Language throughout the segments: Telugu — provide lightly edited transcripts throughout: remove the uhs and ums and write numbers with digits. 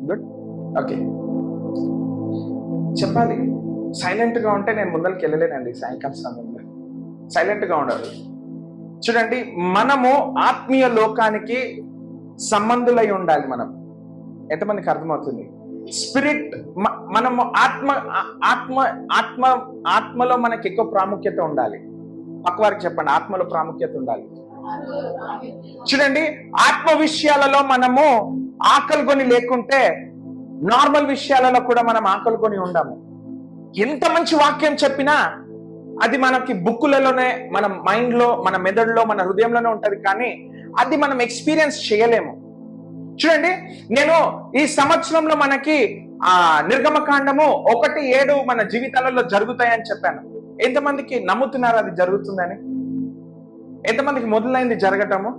గుడ్. ఓకే, చెప్పాలి. సైలెంట్గా ఉంటే నేను ముందరికి వెళ్ళలేనండి. సాయంకాల సమయంలో సైలెంట్గా ఉండాలి. చూడండి, మనము ఆత్మీయ లోకానికి సంబంధులై ఉండాలి. మనం ఎంతమందికి అర్థమవుతుంది? స్పిరిట్, మనము ఆత్మ ఆత్మ ఆత్మ ఆత్మలో మనకి ఎక్కువ ప్రాముఖ్యత ఉండాలి. పక్కవారికి చెప్పండి, ఆత్మలో ప్రాముఖ్యత ఉండాలి. చూడండి, ఆత్మ విషయాలలో మనము ఆకలి కొని లేకుంటే నార్మల్ విషయాలలో కూడా మనం ఆకలి కొని ఉండము. ఎంత మంచి వాక్యం చెప్పినా అది మనకి బుక్కులలోనే, మన మైండ్లో, మన మెదడులో, మన హృదయంలోనే ఉంటది, కానీ అది మనం ఎక్స్పీరియన్స్ చేయలేము. చూడండి, నేను ఈ సంవత్సరంలో మనకి నిర్గమకాండము 1:7 మన జీవితాలలో జరుగుతాయని చెప్పాను. ఎంతమందికి నమ్ముతున్నారు అది జరుగుతుందని? ఎంతమందికి మొదలైంది జరగటము?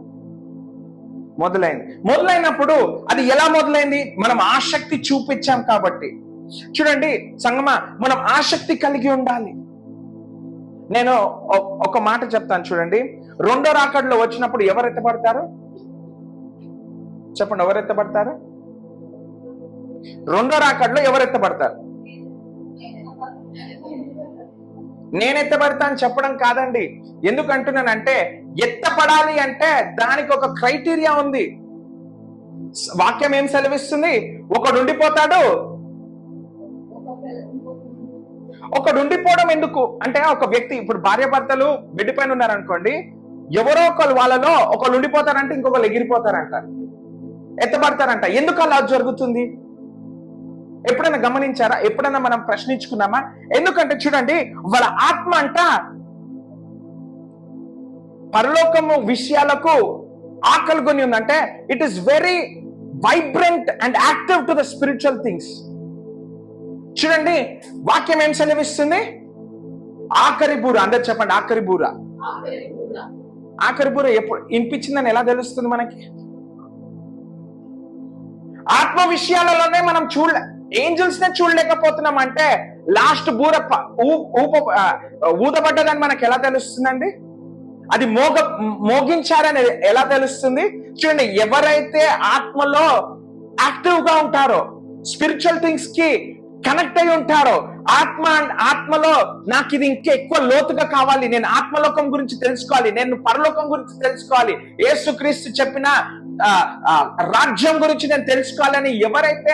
మొదలైనప్పుడు అది ఎలా మొదలైంది? మనం ఆసక్తి చూపించాం కాబట్టి. చూడండి సంగమా, మనం ఆసక్తి కలిగి ఉండాలి. నేను ఒక మాట చెప్తాను చూడండి. రెండో రాకడలో వచ్చినప్పుడు ఎవరు ఎత్తబడతారు? చెప్పండి, ఎవరు ఎత్తబడతారు? రెండో రాకడలో ఎవరు ఎత్తబడతారు? నేను ఎత్తబడతా అని చెప్పడం కాదండి. ఎందుకంటున్నానంటే, ఎత్తపడాలి అంటే దానికి ఒక క్రైటీరియా ఉంది. వాక్యం ఏం సెలవిస్తుంది? ఒకడు ఉండిపోతాడు. ఒకడు ఉండిపోవడం ఎందుకు అంటే, ఒక వ్యక్తి, ఇప్పుడు భార్య భర్తలు బెడ్ పైన ఉన్నారనుకోండి, ఎవరో ఒకరు వాళ్ళలో ఒకళ్ళు ఉండిపోతారంటే ఇంకొకరు ఎగిరిపోతారంట, ఎత్తబడతారంట. ఎందుకు అలా జరుగుతుంది? ఎప్పుడైనా గమనించారా? ఎప్పుడైనా మనం ప్రశ్నించుకున్నామా? ఎందుకంటే చూడండి, వాళ్ళ ఆత్మ అంట పరలోకము విషయాలకు ఆకలి కొని ఉందంటే, it is very vibrant and active to the spiritual things. చూడండి, వాక్యం ఏం సెలవిస్తుంది? ఆఖరి బూర. అందరు చెప్పండి, ఆఖరి బూర. ఆఖరి బూర ఎప్పుడు వినిపించిందని ఎలా తెలుస్తుంది మనకి? ఆత్మ విషయాలలోనే మనం ఏంజల్స్ నే చూడలేకపోతున్నాం అంటే, లాస్ట్ బూర ఊదబడ్డదని మనకు ఎలా తెలుస్తుందండి? అది మోగించారని ఎలా తెలుస్తుంది? చూడండి, ఎవరైతే ఆత్మలో యాక్టివ్ గా ఉంటారో, స్పిరిచువల్ థింగ్స్ కి కనెక్ట్ అయి ఉంటారో, ఆత్మలో నాకు ఇది ఇంకా ఎక్కువ లోతుగా కావాలి, నేను ఆత్మలోకం గురించి తెలుసుకోవాలి, నేను పరలోకం గురించి తెలుసుకోవాలి, యేసుక్రీస్తు చెప్పిన రాజ్యం గురించి నేను తెలుసుకోవాలని ఎవరైతే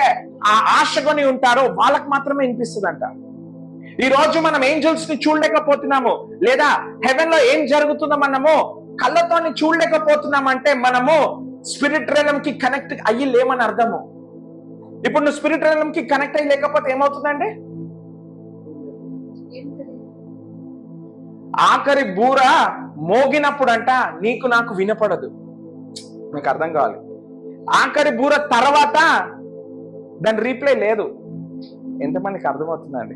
ఆ ఆశకొని ఉంటారో వాళ్ళకి మాత్రమే వినిపిస్తుందంట. ఈ రోజు మనం ఏంజల్స్ ని చూడలేకపోతున్నాము, లేదా హెవెన్ లో ఏం జరుగుతుందో మనము కళ్ళతోని చూడలేకపోతున్నామంటే మనము స్పిరిట్ realm కి కనెక్ట్ అయ్యి లేమని అర్థము. ఇప్పుడు నువ్వు స్పిరిట్ realm కి కనెక్ట్ అయ్యి లేకపోతే ఏమవుతుందండి? ఆఖరి బూర మోగినప్పుడంట నీకు నాకు వినపడదు. మీకు అర్థం కావాలి. ఆఖరి బూర తర్వాత దాని రీప్లే లేదు. ఎంతమందికి అర్థమవుతుందండి?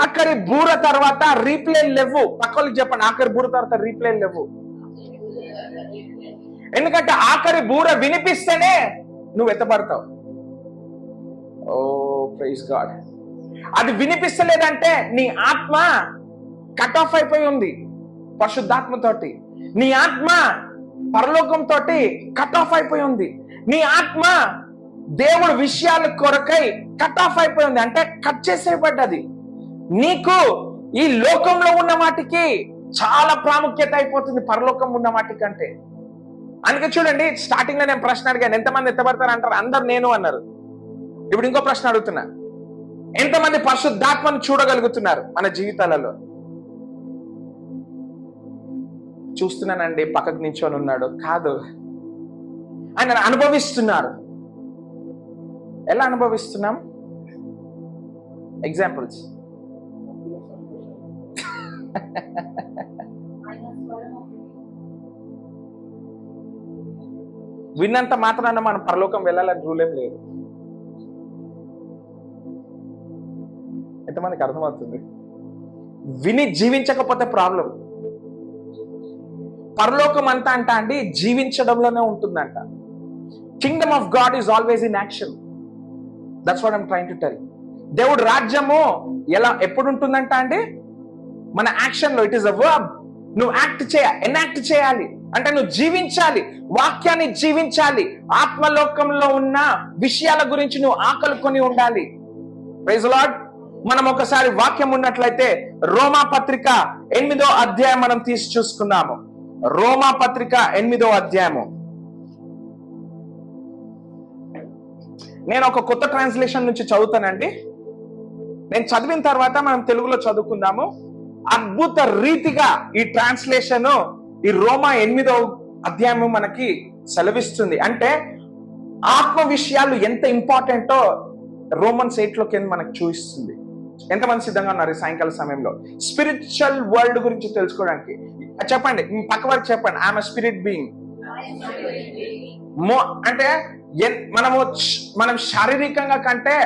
ఆఖరి బూర తర్వాత రీప్లే లేవు. పక్కలకు చెప్పండి, ఆఖరి బూర తర్వాత రీప్లే లేవు. ఎందుకంటే ఆఖరి బూర వినిపిస్తేనే నువ్వు ఎత్తబడతావు. ఓ ప్రైజ్ గాడ్. అది వినిపిస్తలేదంటే నీ ఆత్మ కట్ ఆఫ్ అయిపోయి ఉంది పరిశుద్ధాత్మతోటి. నీ ఆత్మ పరలోకంతో కట్ ఆఫ్ అయిపోయి ఉంది. నీ ఆత్మ దేవుడి విషయాల కొరకై కట్ ఆఫ్ అయిపోయి ఉంది, అంటే కట్ చేసేయబడ్డది. నీకు ఈ లోకంలో ఉన్న వాటికి చాలా ప్రాముఖ్యత అయిపోతుంది పరలోకం ఉన్న వాటికంటే. అందుకే చూడండి, స్టార్టింగ్ లో నేను ప్రశ్న అడిగాను, ఎంతమంది ఎత్తబడతారు అంటారు? అందరు నేను అన్నారు. ఇప్పుడు ఇంకో ప్రశ్న అడుగుతున్నా, ఎంతమంది పరిశుద్ధాత్మను చూడగలుగుతున్నారు మన జీవితాలలో? చూస్తున్నానండి, పక్కకు నించొని ఉన్నాడు కాదు, ఆయన అనుభవిస్తున్నారు. ఎలా అనుభవిస్తున్నాం? ఎగ్జాంపుల్స్. విన్నంత మాత్రాన మనం పరలోకం వెళ్ళాలని రూల్ ఏం లేదు. ఎంతమందికి అర్థమవుతుంది? విని జీవించకపోతే ప్రాబ్లం. పరలోకం అంతా అండి జీవించడంలోనే ఉంటుందంట. Kingdom of God is always in action. That's what I'm trying to tell. దేవుడు రాజ్యము ఎప్పుడు ఉంటుందంట అండి? మన యాక్షన్ లో. It is a verb. నువ్వు ఎనాక్ట్ చేయాలి. అంటే నువ్వు జీవించాలి, వాక్యాన్ని జీవించాలి, ఆత్మలోకంలో ఉన్న విషయాల గురించి నువ్వు ఆకలికొని ఉండాలి. Praise the Lord. మనం ఒకసారి వాక్యం ఉన్నట్లయితే రోమా పత్రిక 8వ అధ్యాయం మనం తీసి చూసుకుందాము. రోమా పత్రిక 8వ అధ్యాయము. నేను ఒక కొత్త ట్రాన్స్లేషన్ నుంచి చదువుతానండి. నేను చదివిన తర్వాత మనం తెలుగులో చదువుకుందాము. అద్భుత రీతిగా ఈ ట్రాన్స్లేషన్ ఈ రోమా 8వ అధ్యాయము మనకి సెలవిస్తుంది. అంటే ఆత్మ విషయాలు ఎంత ఇంపార్టెంటో రోమన్స్ 8లోకి మనకు చూపిస్తుంది. ఎంతమంది సిద్ధంగా ఉన్నారు ఈ సాయంకాల సమయంలో స్పిరిచువల్ వరల్డ్ గురించి తెలుసుకోవడానికి? చెప్పండి, పక్క వరకు చెప్పండి. I'm spirit being. అంటే మనం శారీరకంగా కంటే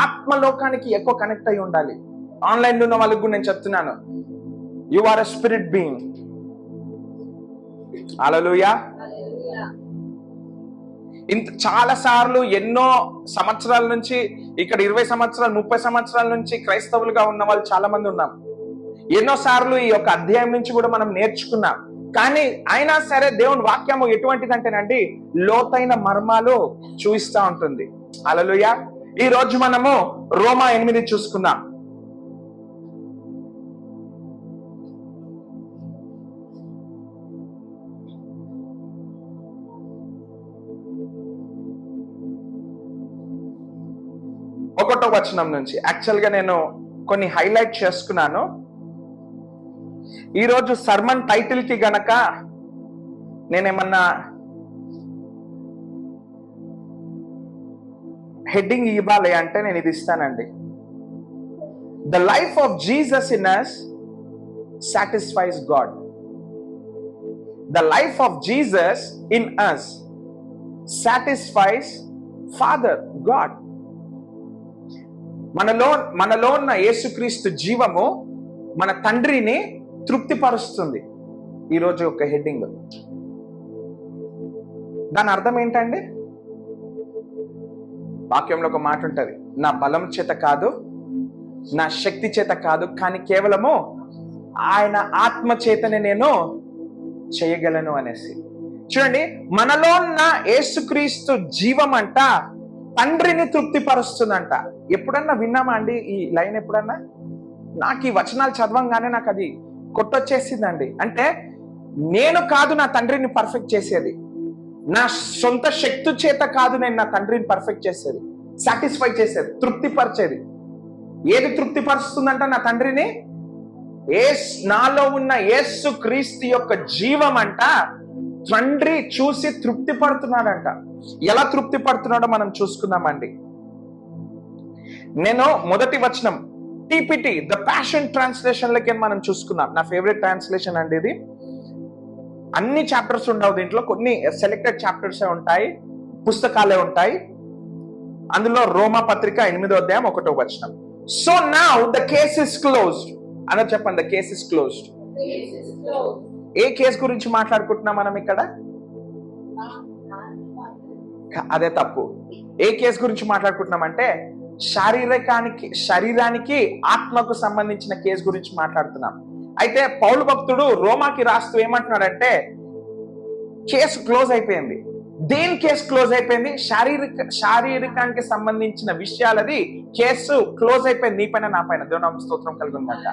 ఆత్మలోకానికి ఎక్కువ కనెక్ట్ అయి ఉండాలి. ఆన్లైన్ లో ఉన్న వాళ్ళకి కూడా నేను చెప్తున్నాను, you are a spirit being. హల్లెలూయా. ఇంత చాలా సార్లు ఎన్నో సంవత్సరాల నుంచి ఇక్కడ 20 సంవత్సరాలు 30 సంవత్సరాల నుంచి క్రైస్తవులుగా ఉన్న వాళ్ళు చాలా మంది ఉన్నాం. ఎన్నో సార్లు ఈ యొక్క అధ్యాయం నుంచి కూడా మనం నేర్చుకున్నాం. కానీ అయినా సరే దేవుని వాక్యము ఎటువంటిదంటేనండి, లోతైన మర్మాలు చూపిస్తా ఉంటుంది. హల్లెలూయా. ఈ రోజు మనము రోమా 8 చూసుకుందాం. ఒకటో వచనం నుంచి యాక్చువల్ గా నేను కొన్ని హైలైట్ చేసుకున్నాను. ఈరోజు సర్మన్ టైటిల్ కి గనక నేనేమన్నా హెడ్డింగ్ ఇవ్వాలి అంటే నేను ఇది ఇస్తానండి. The life of Jesus in us satisfies God. The life of Jesus in us satisfies Father God. మనలో ఉన్న యేసుక్రీస్తు జీవము మన తండ్రిని తృప్తిపరుస్తుంది. ఈరోజు ఒక హెడ్డింగ్. దాని అర్థం ఏంటండి? వాక్యంలో ఒక మాట ఉంటది, నా బలం చేత కాదు, నా శక్తి చేత కాదు, కానీ కేవలము ఆయన ఆత్మ చేతనే నేను చేయగలను అనేసి. చూడండి, మనలో ఉన్న యేసుక్రీస్తు జీవం అంట తండ్రిని తృప్తిపరుస్తుందంట. ఎప్పుడన్నా విన్నామా అండి ఈ లైన్? ఎప్పుడన్నా నాకు ఈ వచనాలు చదవంగానే నాకు అది కొట్టొచ్చేసిందండి. అంటే నేను కాదు నా తండ్రిని పర్ఫెక్ట్ చేసేది, నా సొంత శక్తి చేత కాదు నేను నా తండ్రిని పర్ఫెక్ట్ చేసేది, సాటిస్ఫై చేసేది, తృప్తిపరిచేది. ఏది తృప్తిపరుస్తుందంట నా తండ్రిని? నాలో ఉన్న యేసు క్రీస్తు యొక్క జీవం అంట తండ్రి చూసి తృప్తి పడుతున్నాడంట. ఎలా తృప్తి పడుతున్నాడో మనం చూసుకుందామండి. నేను మొదటి వచనం టీపీటీ ద ప్యాషన్ ట్రాన్స్లేషన్ లకి మనం చూసుకున్నాం. నా ఫేవరెట్ ట్రాన్స్లేషన్ అండి ఇది. అన్ని చాప్టర్స్ ఉండవు దీంట్లో, కొన్ని సెలెక్టెడ్ చాప్టర్స్ ఉంటాయి, పుస్తకాలే ఉంటాయి. అందులో రోమా పత్రిక 8వ అధ్యాయం 1వ వచనం. So now the case is closed అని చెప్పండి. The case is closed. A case గురించి మాట్లాడుకుంటున్నాం మనం ఇక్కడ? అదే తప్పు. ఏ కేసు గురించి మాట్లాడుకుంటున్నాం అంటే శరీరానికి ఆత్మకు సంబంధించిన కేసు గురించి మాట్లాడుతున్నాం. అయితే పౌలు భక్తుడు రోమాకి రాస్తూ ఏమంటున్నాడంటే కేసు క్లోజ్ అయిపోయింది. దేని కేసు క్లోజ్ అయిపోయింది? శారీరకానికి సంబంధించిన విషయాలది కేసు క్లోజ్ అయిపోయింది. నీ పైన నా పైన దేవుని స్తోత్రం కలిగి ఉందంట.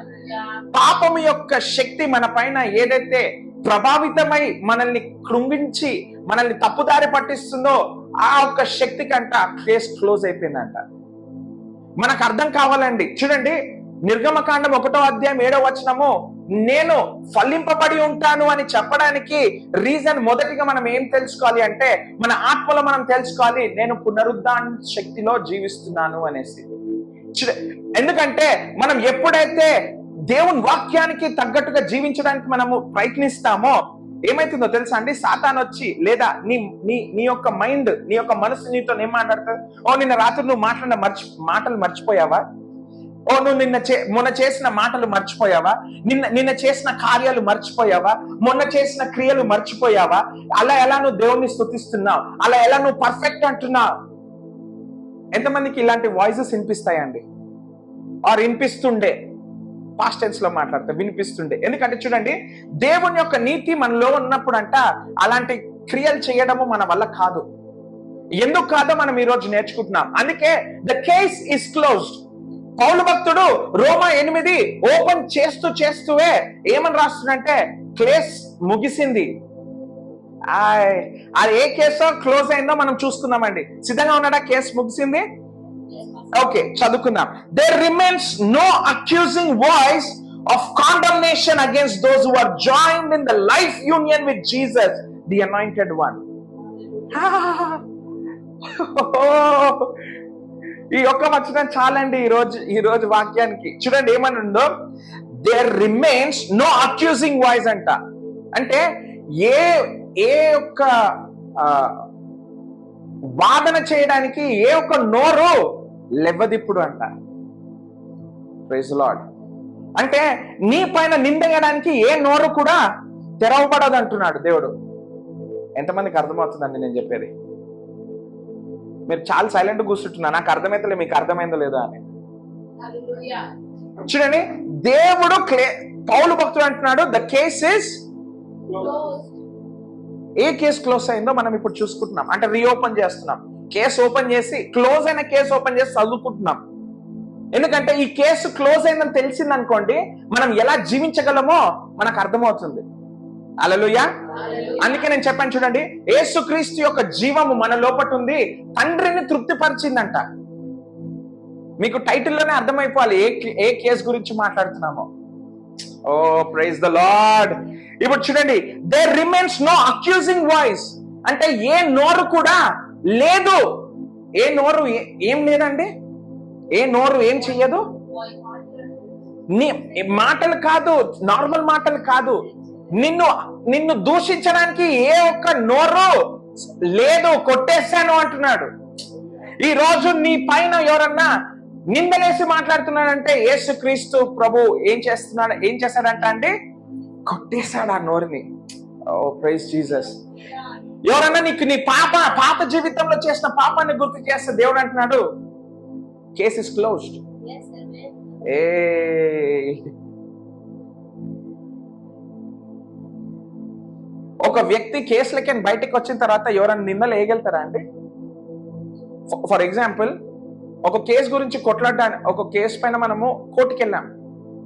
పాపం యొక్క శక్తి మన పైన ఏదైతే ప్రభావితమై మనల్ని కృంగించి మనల్ని తప్పుదారి పట్టిస్తుందో ఆ ఒక్క శక్తి కంట కేసు క్లోజ్ అయిపోయిందంట. మనకు అర్థం కావాలండి. చూడండి, నిర్గమకాండం 1వ అధ్యాయం 7వ వచనము, నేను ఫలింపబడి ఉంటాను అని చెప్పడానికి రీజన్ మొదటిగా మనం ఏం తెలుసుకోవాలి అంటే మన ఆత్మలో మనం తెలుసుకోవాలి, నేను పునరుద్ధాన శక్తిలో జీవిస్తున్నాను అనేసి. ఎందుకంటే మనం ఎప్పుడైతే దేవుని వాక్యానికి తగ్గట్టుగా జీవించడానికి మనము ప్రయత్నిస్తామో ఏమైతుందో తెలుసా అండి? సాతాన్ వచ్చి లేదా నీ యొక్క మైండ్, నీ యొక్క మనసు నీతో ఏం మాట్లాడుతుంది? ఓ నిన్న రాత్రి నువ్వు మాట్లాడిన మాటలు మర్చిపోయావా? ఓ నువ్వు మొన్న చేసిన మాటలు మర్చిపోయావా? నిన్న చేసిన కార్యాలు మర్చిపోయావా? మొన్న చేసిన క్రియలు మర్చిపోయావా? అలా ఎలా నువ్వు దేవుణ్ణి స్తుతిస్తున్నావు? అలా ఎలా నువ్వు పర్ఫెక్ట్ అంటున్నావు? ఎంతమందికి ఇలాంటి వాయిసెస్ వినిపిస్తాయండి? ఆర్ వినిపిస్తుండే? పాస్ట్ టెన్స్ లో మాట్లాడతా, వినిపిస్తుండే. ఎందుకంటే చూడండి, దేవుని యొక్క నీతి మనలో ఉన్నప్పుడు అలాంటి క్రియలు చేయడము మన వల్ల కాదు. ఎందుకు కాదో మనం ఈ రోజు నేర్చుకుంటున్నాం. అందుకే ద కేస్ ఇస్ క్లోజ్డ్. పౌలు భక్తుడు రోమా 8 ఓపెన్ చేస్తూవే ఏమని రాస్తుందంటే, కేస్ ముగిసింది. అది ఏ కేసో క్లోజ్ అయిందో మనం చూసుకుందామండి. సిద్ధంగా ఉన్నాడా? కేసు ముగిసింది. ఓకే, చదువుకుందాం. There remains no accusing voice of condemnation against those who are joined in the life union with Jesus, the anointed one. ఈ ఒక్క వచనం చాలండి ఈ రోజు వాక్యానికి. చూడండి ఏమని ఉందో, there remains no accusing voice అంట. అంటే ఏ ఒక్క వాదన చేయడానికి ఏ ఒక్క నోరు లెవ్వదిప్పుడు అంట. Praise Lord. అంటే నీ పైన నిందయడానికి ఏ నోరు కూడా తెరవబడదు అంటున్నాడు దేవుడు. ఎంతమందికి అర్థమవుతుందండి నేను చెప్పేది? మీరు చాలా సైలెంట్ కూర్చుంటున్నా, నాకు అర్థమైతే మీకు అర్థమైందో లేదో అని. చూడండి, దేవుడు పౌలు భక్తుడు అంటున్నాడు, the case is. A case close అయిందో మనం ఇప్పుడు చూసుకుంటున్నాం. అంటే రీఓపెన్ చేస్తున్నాం. కేసు ఓపెన్ చేసి, క్లోజ్ అయిన కేసు ఓపెన్ చేసి చదువుకుంటున్నాం. ఎందుకంటే ఈ కేసు క్లోజ్ అయిందని తెలిసింది అనుకోండి, మనం ఎలా జీవించగలమో మనకు అర్థమవుతుంది. హల్లెలూయా. అందుకే నేను చెప్పాను చూడండి, యేసుక్రీస్తు యొక్క జీవము మన లోపట ఉంది, తండ్రిని తృప్తిపరిచిందంట. మీకు టైటిల్లోనే అర్థమైపోవాలి ఏ కేసు గురించి మాట్లాడుతున్నామో. ఓ ప్రైజ్ ద లార్డ్. ఇప్పుడు చూడండి, there remains no accusing voice. అంటే ఏ నోరు కూడా లేదు. ఏ నోరు ఏం లేదండి? ఏ నోరు ఏం చెయ్యదు? మాటలు కాదు, నార్మల్ మాటలు కాదు, నిన్ను దూషించడానికి ఏ ఒక్క నోరు లేదు, కొట్టేశాను అంటున్నాడు. ఈ రోజు నీ పైన ఎవరన్నా నిందలేసి మాట్లాడుతున్నాడంటే యేసుక్రీస్తు ప్రభు ఏం చేశాడంట అంటే, కొట్టేశాడు ఆ నోరుని. ఓ ప్రైజ్ జీసస్. ఎవరన్నా నీ పాత జీవితంలో చేసిన పాపాన్ని గుర్తు చేస్తే దేవుడు అంటున్నాడు, కేస్ ఇస్ క్లోజ్డ్. ఒక వ్యక్తి కేసులకి బయటకు వచ్చిన తర్వాత ఎవరైనా నిందలు వేయగలుగుతారా అండి? ఫర్ ఎగ్జాంపుల్, ఒక కేసు గురించి కొట్లాడడానికి, ఒక కేసు పైన మనము కోర్టుకి వెళ్ళాం.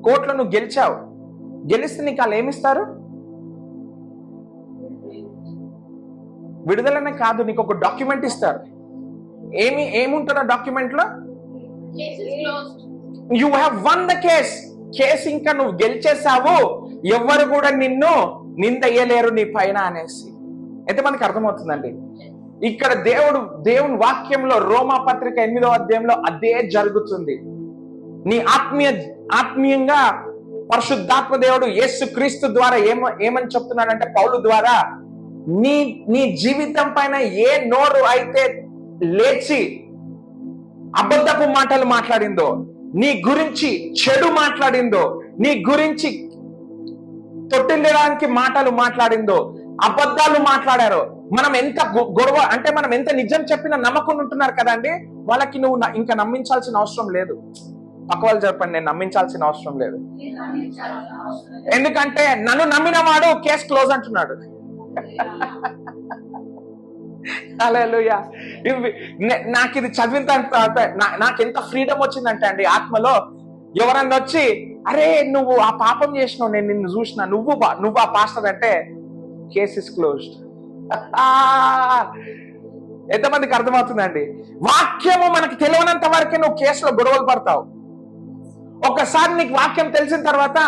కోర్టులో నువ్వు గెలిచావు. గెలిస్తే నీకు వాళ్ళు ఏమిస్తారు? విడుదలనే కాదు, నీకు ఒక డాక్యుమెంట్ ఇస్తారు. ఏముంటుంది ఆ డాక్యుమెంట్ లో? You have one the case. Case ఇంకా నువ్వు గెలిచేసావు, ఎవరు కూడా నిన్ను నిందయ్యలేరు నీ పైన అనేసి. అయితే మనకి అర్థమవుతుందండి, ఇక్కడ దేవుని వాక్యంలో రోమా పత్రిక 8వ అధ్యాయంలో అదే జరుగుతుంది. నీ ఆత్మీయంగా పరిశుద్ధాత్మ దేవుడు యేసుక్రీస్తు ద్వారా ఏమని చెప్తున్నాడంటే, పౌలు ద్వారా, నీ జీవితం పైన ఏ నోరు అయితే లేచి అబద్ధపు మాటలు మాట్లాడిందో, నీ గురించి చెడు మాట్లాడిందో, నీ గురించి తొట్టిల్లడానికి మాటలు మాట్లాడిందో, అబద్ధాలు మాట్లాడారో, మనం ఎంత గొడవ అంటే మనం ఎంత నిజం చెప్పినా నమ్మకుండా ఉంటున్నారు కదండి, వాళ్ళకి నువ్వు ఇంకా నమ్మించాల్సిన అవసరం లేదు. పక్క వాళ్ళు చెప్పండి, నేను నమ్మించాల్సిన అవసరం లేదు. ఎందుకంటే నన్ను నమ్మిన వాడు కేసు క్లోజ్ అంటున్నాడు. హల్లెలూయా. నాకు ఇది చదివిన తర్వాత నాకు ఎంత ఫ్రీడమ్ వచ్చిందంటే అండి ఆత్మలో, ఎవరన్నా వచ్చి, అరే నువ్వు ఆ పాపం చేసినావు, నేను నిన్ను చూసిన, నువ్వు ఆ పాస్టర్ అంటే, కేస్ ఇస్ క్లోజ్డ్. ఎంతమందికి అర్థమవుతుందండి? వాక్యము మనకి తెలియనంత వరకే నువ్వు కేసులో గొడవలు పడతావు. ఒక్కసారి నీకు వాక్యం తెలిసిన తర్వాత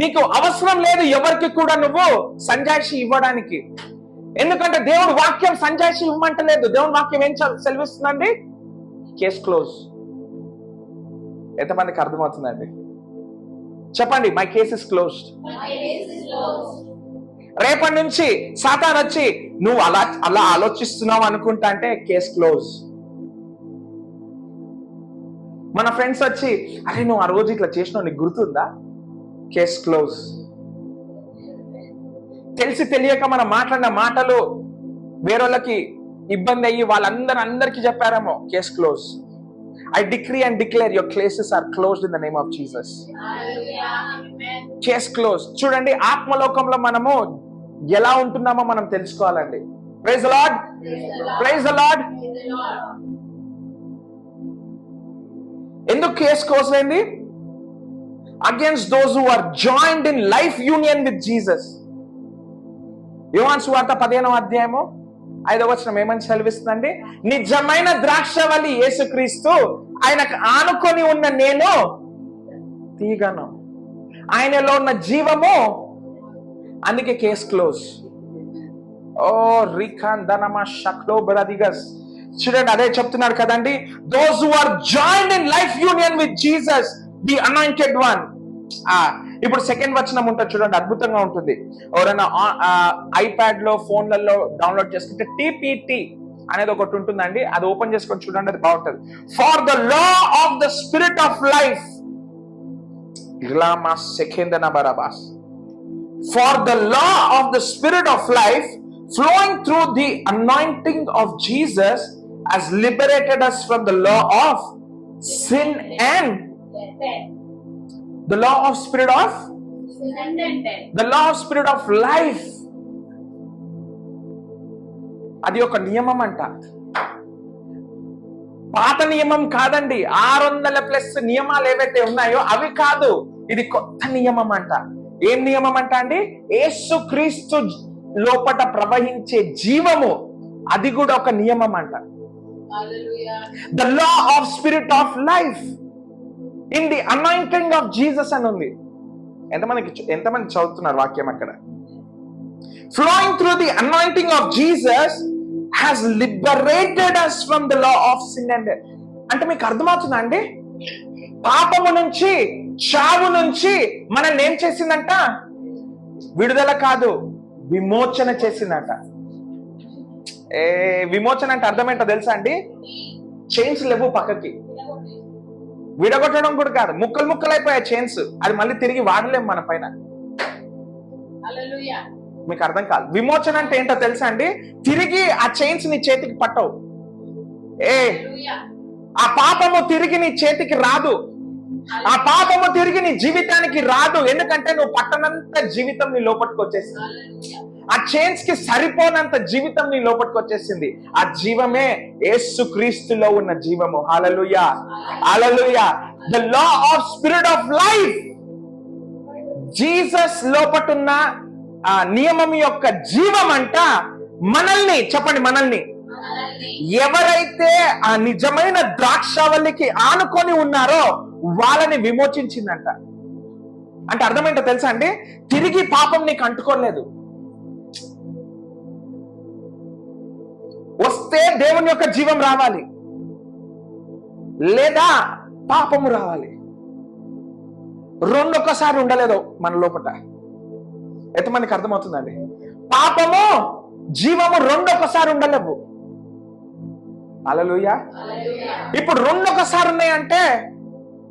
నీకు అవసరం లేదు ఎవరికి కూడా నువ్వు సంజాయిషి ఇవ్వడానికి. ఎందుకంటే దేవుడు వాక్యం సంజాయిషి ఇవ్వమంటలేదు. దేవుని వాక్యం ఏం సెలవిస్తుందండి? Case close. ఎంతమందికి అర్థమవుతుందండి? చెప్పండి, మై కేస్ ఇస్ క్లోజ్డ్. రేపటి నుంచి సాతాను వచ్చి నువ్వు అలా ఆలోచిస్తున్నావు అనుకుంటా అంటే కేస్ క్లోజ్. మన ఫ్రెండ్స్ వచ్చి, అరే నువ్వు ఆ రోజు ఇట్లా చేసినావు, నీకు గుర్తుందా? Case close. తెలిసి తెలియక మనం మాట్లాడిన మాటలు వేరేళ్ళకి ఇబ్బంది అయ్యి అందరికి చెప్పారేమో, case close. I decree and declare your cases are closed in the name of Jesus. Case close. చూడండి, ఆత్మలోకంలో మనము ఎలా ఉంటున్నామో మనం తెలుసుకోవాలండి. Praise the lord, praise the lord. ఎందుకు కేస్ క్లోజ్ అయింది? Against those who are joined in life union with Jesus. యోహాను సువార్త 15వ అధ్యాయము 5వ వచనం ఏమని సెలవిస్తుందండి? నిజమైన ద్రాక్షవల్లి యేసుక్రీస్తు, ఆయనకు ఆనుకొని ఉన్న నేను తీగను, ఆయనలో ఉన్న జీవము. అందుకే కేస్ క్లోజ్. ఓ రిఖాన్ దనమా షక్లో బ్రదిగస్. చూడండి, అదే చెప్తున్నాడు కదండి, those who are joined in life union with Jesus the anointed one. ఇప్పుడు సెకండ్ వచనం ఉంటుంది చూడండి, అద్భుతంగా ఉంటుంది. ఎవరైనా ఐప్యాడ్ లో ఫోన్లలో డౌన్లోడ్ చేసుకుంటే టీపీటీ అనేది ఒకటి ఉంటుందండి, అది ఓపెన్ చేసుకొని చూడండి, అది బాగుంటుంది. For the law of the spirit of life, for the law of the spirit of life flowing through the anointing of Jesus has liberated us from the law of sin and the law of spirit of the law of spirit of life. అది ఒక నియమం అంట, పాత నియమం కాదండి. 600+ నియమాలు ఏవైతే ఉన్నాయో అవి కాదు, ఇది కొత్త నియమం అంట. ఏం నియమం అంట అండి? యేసుక్రీస్తు లోపట ప్రవహించే జీవము, అది కూడా ఒక నియమం అంట. The law of spirit of life in the anointing of Jesus అని ఉంది. ఎంతమంది చదువుతున్నారు వాక్యం అక్కడ? Flowing through the anointing of Jesus has liberated us from the law of sin and death. అంటే మీకు అర్థమవుతుందా అండి? పాపము నుంచి, చావు నుంచి మనల్ని ఏం చేసిందంట? విడుదల కాదు, విమోచన చేసిందట. విమోచన అంటే అర్థం ఏంటో తెలుసా అండి? చైన్స్ లేవు పక్కకి, విడగొట్టడం కూడా కాదు, ముక్కలు ముక్కలు అయిపోయాయి చైన్స్, అది మళ్ళీ తిరిగి వాడలేము మన పైన. మీకు అర్థం కాదు. విమోచన అంటే ఏంటో తెలుసా అండి? తిరిగి ఆ చైన్స్ నీ చేతికి పట్టవు. ఆ పాపము తిరిగి నీ చేతికి రాదు, ఆ పాపము తిరిగి నీ జీవితానికి రాదు. ఎందుకంటే నువ్వు పట్టనంత జీవితం నీ లోపలికి వచ్చేసింది, ఆ చైన్స్ కి సరిపోనంత జీవితం నీ లోపలికి వచ్చేసింది. ఆ జీవమే యేసుక్రీస్తులో ఉన్న జీవము. హల్లెలూయా, హల్లెలూయా. The law of spirit of life, Jesus లోపటున్న ఆ నియమం యొక్క జీవం అంట మనల్ని, చెప్పండి మనల్ని, ఎవరైతే ఆ నిజమైన ద్రాక్షావల్లికి ఆనుకొని ఉన్నారో వాళ్ళని విమోచించిందంట. అంటే అర్థమేంటో తెలుసా అండి? తిరిగి పాపం నీకు అంటుకోలేదు. వస్తే దేవుని యొక్క జీవం రావాలి, లేదా పాపము రావాలి. రెండొకసారి ఉండలేదు మన లోపల. ఎంతమందికి అర్థమవుతుందండి? పాపము జీవము రెండొకసారి ఉండలేవు. హల్లెలూయా. ఇప్పుడు రెండొకసారి ఉన్నాయంటే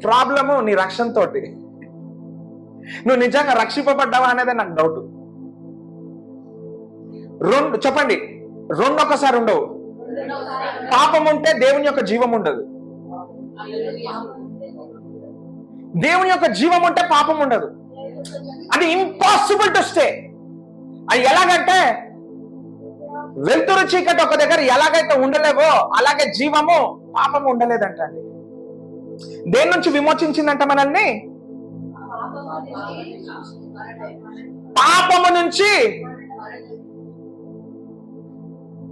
ప్రాబ్లము నీ రక్షణ తోటి. నువ్వు నిజంగా రక్షింపబడ్డావా అనేది నాకు డౌట్. రెండు చెప్పండి, రెండొకసారి ఉండవు. పాపం ఉంటే దేవుని యొక్క జీవం ఉండదు, దేవుని యొక్క జీవం ఉంటే పాపం ఉండదు. అది ఇంపాసిబుల్ టు స్టే. అది ఎలాగంటే వెలుతురు చీకటి ఒక దగ్గర ఎలాగైతే ఉండలేవో అలాగే జీవము పాపము ఉండలేదంట అండి. దేని నుంచి విమోచించిందంట మనల్ని? పాపము నుంచి.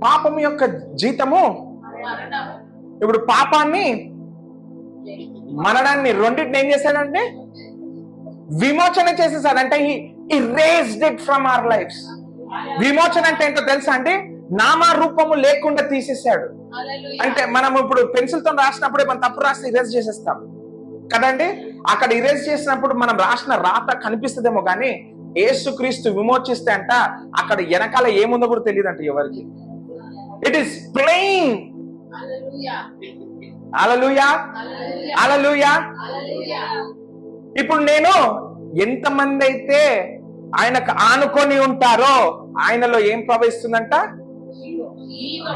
పాపము యొక్క జీతము, ఇప్పుడు పాపాన్ని, మరణాన్ని, రెండింటిని ఏం చేశాడంటే విమోచన చేసేసాడంటే he erased it from our lives. విమోచన అంటే ఏంటో తెలుసా అండి? నామరూపము లేకుండా తీసేసాడు. అంటే మనం ఇప్పుడు పెన్సిల్ తో రాసినప్పుడు మనం తప్పు రాసి ఇరేజ్ చేసేస్తాం కదండి. అక్కడ ఇరేజ్ చేసినప్పుడు మనం రాసిన రాత కనిపిస్తుందేమో కానీ యేసుక్రీస్తు విమోచిస్తే అంట అక్కడ వెనకాల ఏముందో కూడా తెలియదు అంట ఎవరికి. It is plain. హల్లెలూయా, హల్లెలూయా. ఇప్పుడు నేను ఎంతమంది అయితే ఆయనకు ఆనుకొని ఉంటారో ఆయనలో ఏం ప్రవహిస్తుందంట?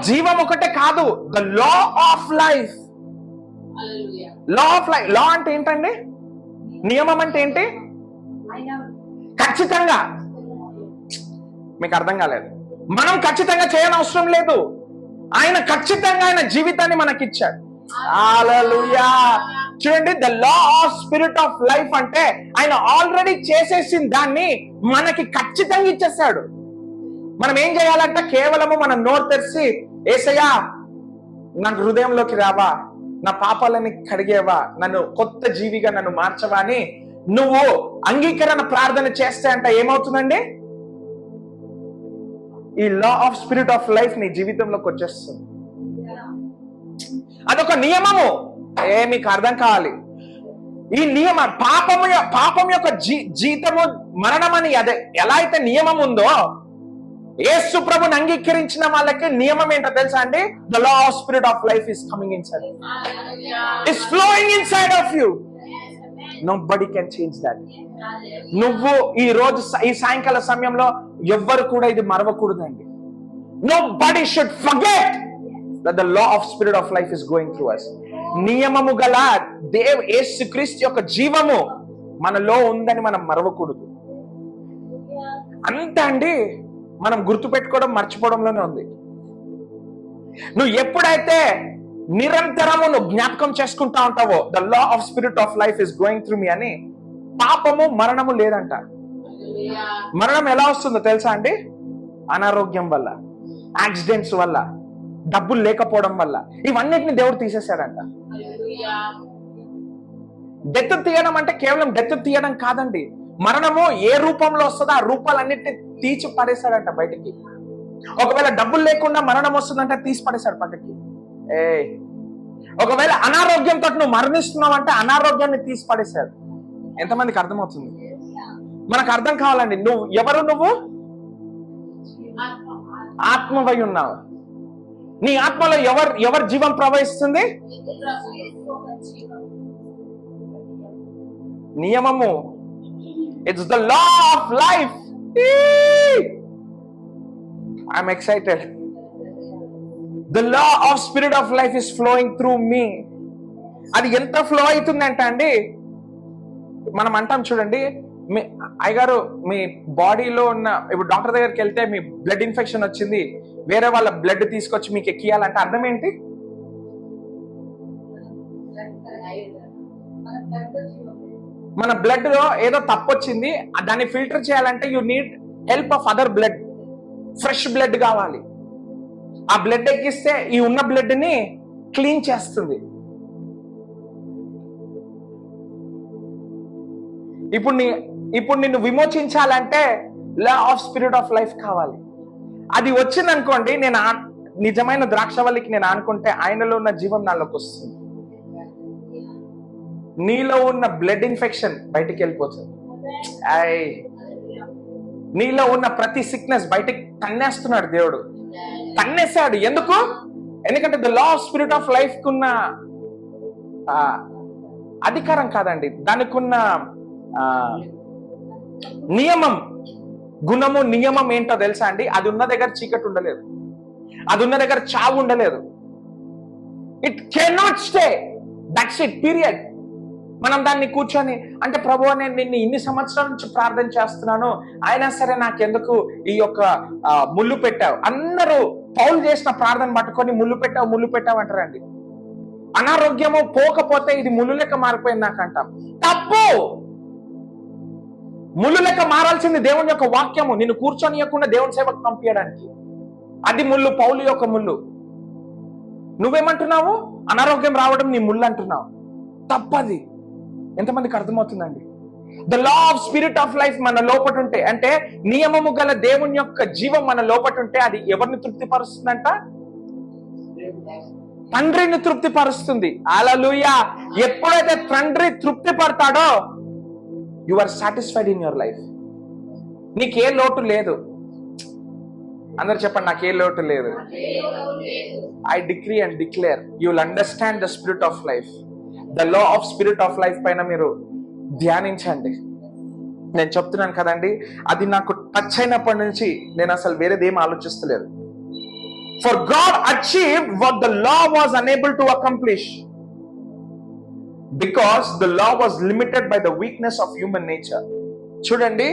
జీవం ఒకటే కాదు, the law of life. Law of life. Law అంటే ఏంటండి? నియమం అంటే ఏంటి? ఖచ్చితంగా. మీకు అర్థం కాలేదు. మనం ఖచ్చితంగా చేయనవసరం లేదు. ఆయన ఖచ్చితంగా ఆయన జీవితాన్ని మనకిచ్చాడు. హల్లెలూయా. చూడండి, the law of spirit of life అంటే ఆయన ఆల్రెడీ చేసేసిన దాన్ని మనకి ఖచ్చితంగా ఇచ్చేసాడు. మనం ఏం చేయాలంటే కేవలము మనం నోరు తెరిచి, యేసయ్యా నా హృదయంలోకి రావా, నా పాపాలని కడిగేవా, నన్ను కొత్త జీవిగా నన్ను మార్చవా అని నువ్వు అంగీకరణ ప్రార్థన చేస్తే అంటే ఏమవుతుందండి? ఈ లా ఆఫ్ స్పిరిట్ ఆఫ్ లైఫ్ నీ జీవితంలోకి వచ్చేస్తుంది. అదొక నియమము. మీకు అర్థం కావాలి. ఈ నియమ పాపం యొక్క జీతము మరణం అని అదే ఎలా అయితే నియమం ఉందో, యేసు ప్రభుని అంగీకరించిన వాళ్ళకి నియమం ఏంటో తెలుసా అండి? The law of spirit of life is coming inside, is flowing inside of you. Nobody can change that. నువ్వు ఈ రోజు ఈ సాయంకాల సమయంలో ఎవ్వరు కూడా ఇది మరవకూడదండి. Nobody should forget that the law of spirit of life is going through us. నియమము గల యేసుక్రీస్తు యొక్క జీవము మనలో ఉందని మనం మరవకూడదు. అంతే అండి. మనం గుర్తుపెట్టుకోవడం మర్చిపోవడంలోనే ఉంది. నువ్వు ఎప్పుడైతే నిరంతరము నువ్వు జ్ఞాపకం చేసుకుంటా ఉంటావో, the law of spirit of life is going through me అని, పాపము మరణము లేదంట. మరణం ఎలా వస్తుందో తెలుసా అండి? అనారోగ్యం వల్ల, యాక్సిడెంట్స్ వల్ల, డబ్బులు లేకపోవడం వల్ల, ఇవన్నిటిని దేవుడు తీసేశాడంట. డెత్ తీయడం అంటే కేవలం డెత్ తీయడం కాదండి. మరణము ఏ రూపంలో వస్తుందో ఆ రూపాలన్నిటిని తీసి పడేశాడంట బయటికి. ఒకవేళ డబ్బులు లేకుండా మరణం వస్తుందంటే తీసి పడేశాడు పక్కకి. ఒకవేళ అనారోగ్యంతో నువ్వు మరణిస్తున్నావు అంటే అనారోగ్యాన్ని తీసి పడేశాడు. ఎంతమందికి అర్థమవుతుంది? మనకు అర్థం కావాలండి. నువ్వు ఆత్మవై ఉన్నావు. నీ ఆత్మలో ఎవరి జీవం ప్రవహిస్తుంది? నియమము. It's the law of life. I'm excited. The law of spirit of life is flowing through me. అది ఎంత ఫ్లో అవుతుందంట అండి, మనం అంటాం చూడండి, మీ అయ్యగారు మీ బాడీలో ఉన్న, ఇప్పుడు డాక్టర్ దగ్గరికి వెళ్తే మీ బ్లడ్ ఇన్ఫెక్షన్ వచ్చింది, వేరే వాళ్ళ బ్లడ్ తీసుకొచ్చి మీకు ఎక్కియాలంటే అర్థం ఏంటి? మన బ్లడ్ లో ఏదో తప్పు వచ్చింది, దాన్ని ఫిల్టర్ చేయాలంటే you need help of other blood. Fresh blood కావాలి. ఆ బ్లడ్ ఎక్కిస్తే ఈ ఉన్న బ్లడ్ ని క్లీన్ చేస్తుంది. ఇప్పుడు నిన్ను విమోచించాలంటే law of spirit of life కావాలి. అది వచ్చిందనుకోండి, నేను నిజమైన ద్రాక్షవల్లికి నేను అనుకుంటే ఆయనలో ఉన్న జీవం నాలోకి వస్తుంది. నీలో ఉన్న బ్లడ్ ఇన్ఫెక్షన్ బయటికి వెళ్ళిపోతుంది. నీలో ఉన్న ప్రతి సిక్నెస్ బయటికి తన్నేస్తున్నాడు దేవుడు. తన్నేశాడు. ఎందుకంటే the law of spirit of life కున్న అధికారం కాదండి, దానికి ఉన్న నియమం, గుణము, నియమం ఏంటో తెలుసా అండి? అది ఉన్న దగ్గర చీకటి ఉండలేదు, అది ఉన్న దగ్గర చావు ఉండలేదు. It cannot stay. That's it, period. మనం దాన్ని కూర్చొని అంటే, ప్రభువా నేను నిన్ను ఇన్ని సంవత్సరాల నుంచి ప్రార్థన చేస్తున్నాను, అయినా సరే నాకెందుకు ఈ యొక్క ముళ్ళు పెట్టావు? అందరూ పౌలు చేసిన ప్రార్థన పట్టుకొని ముళ్ళు పెట్టావు అంటారండి. అనారోగ్యము పోకపోతే ఇది ముళ్ళు లెక్క మారిపోయింది నాకంటాం. తప్పు. ముళ్ళు లెక్క మారాల్సింది దేవుని యొక్క వాక్యము. నిన్ను కూర్చొనియకుండా దేవుని సేవకు పంపించడానికి. అది ముళ్ళు, పౌలు యొక్క ముళ్ళు. నువ్వేమంటున్నావు? అనారోగ్యం రావడం నీ ముళ్ళు అంటున్నావు. తప్పది. ఎంతమందికి అర్థమవుతుందండి? The law of spirit of life మన లోపట ఉంటే, అంటే నియమము గల దేవుని యొక్క జీవం మన లోపట ఉంటే, అది ఎవరిని తృప్తిపరుస్తుందంట? తండ్రిని తృప్తిపరుస్తుంది. హల్లెలూయా. ఎప్పుడైతే తండ్రి తృప్తి పడతాడో, you are satisfied in your life. నీకే లోటు లేదు. అందరు చెప్పండి, నాకే లోటు లేదు. I decree and declare you will understand the spirit of life. The law of spirit of life పైన మీరు ధ్యానించండి. నేను చెప్తున్నాను కదండి, అది నాకు టచ్ అయినప్పటి నుంచి నేను అసలు వేరేదేం ఆలోచిస్తలేదు. For God achieved what the law was unable to accomplish. Because the law was limited by the weakness of human nature. చూడండి,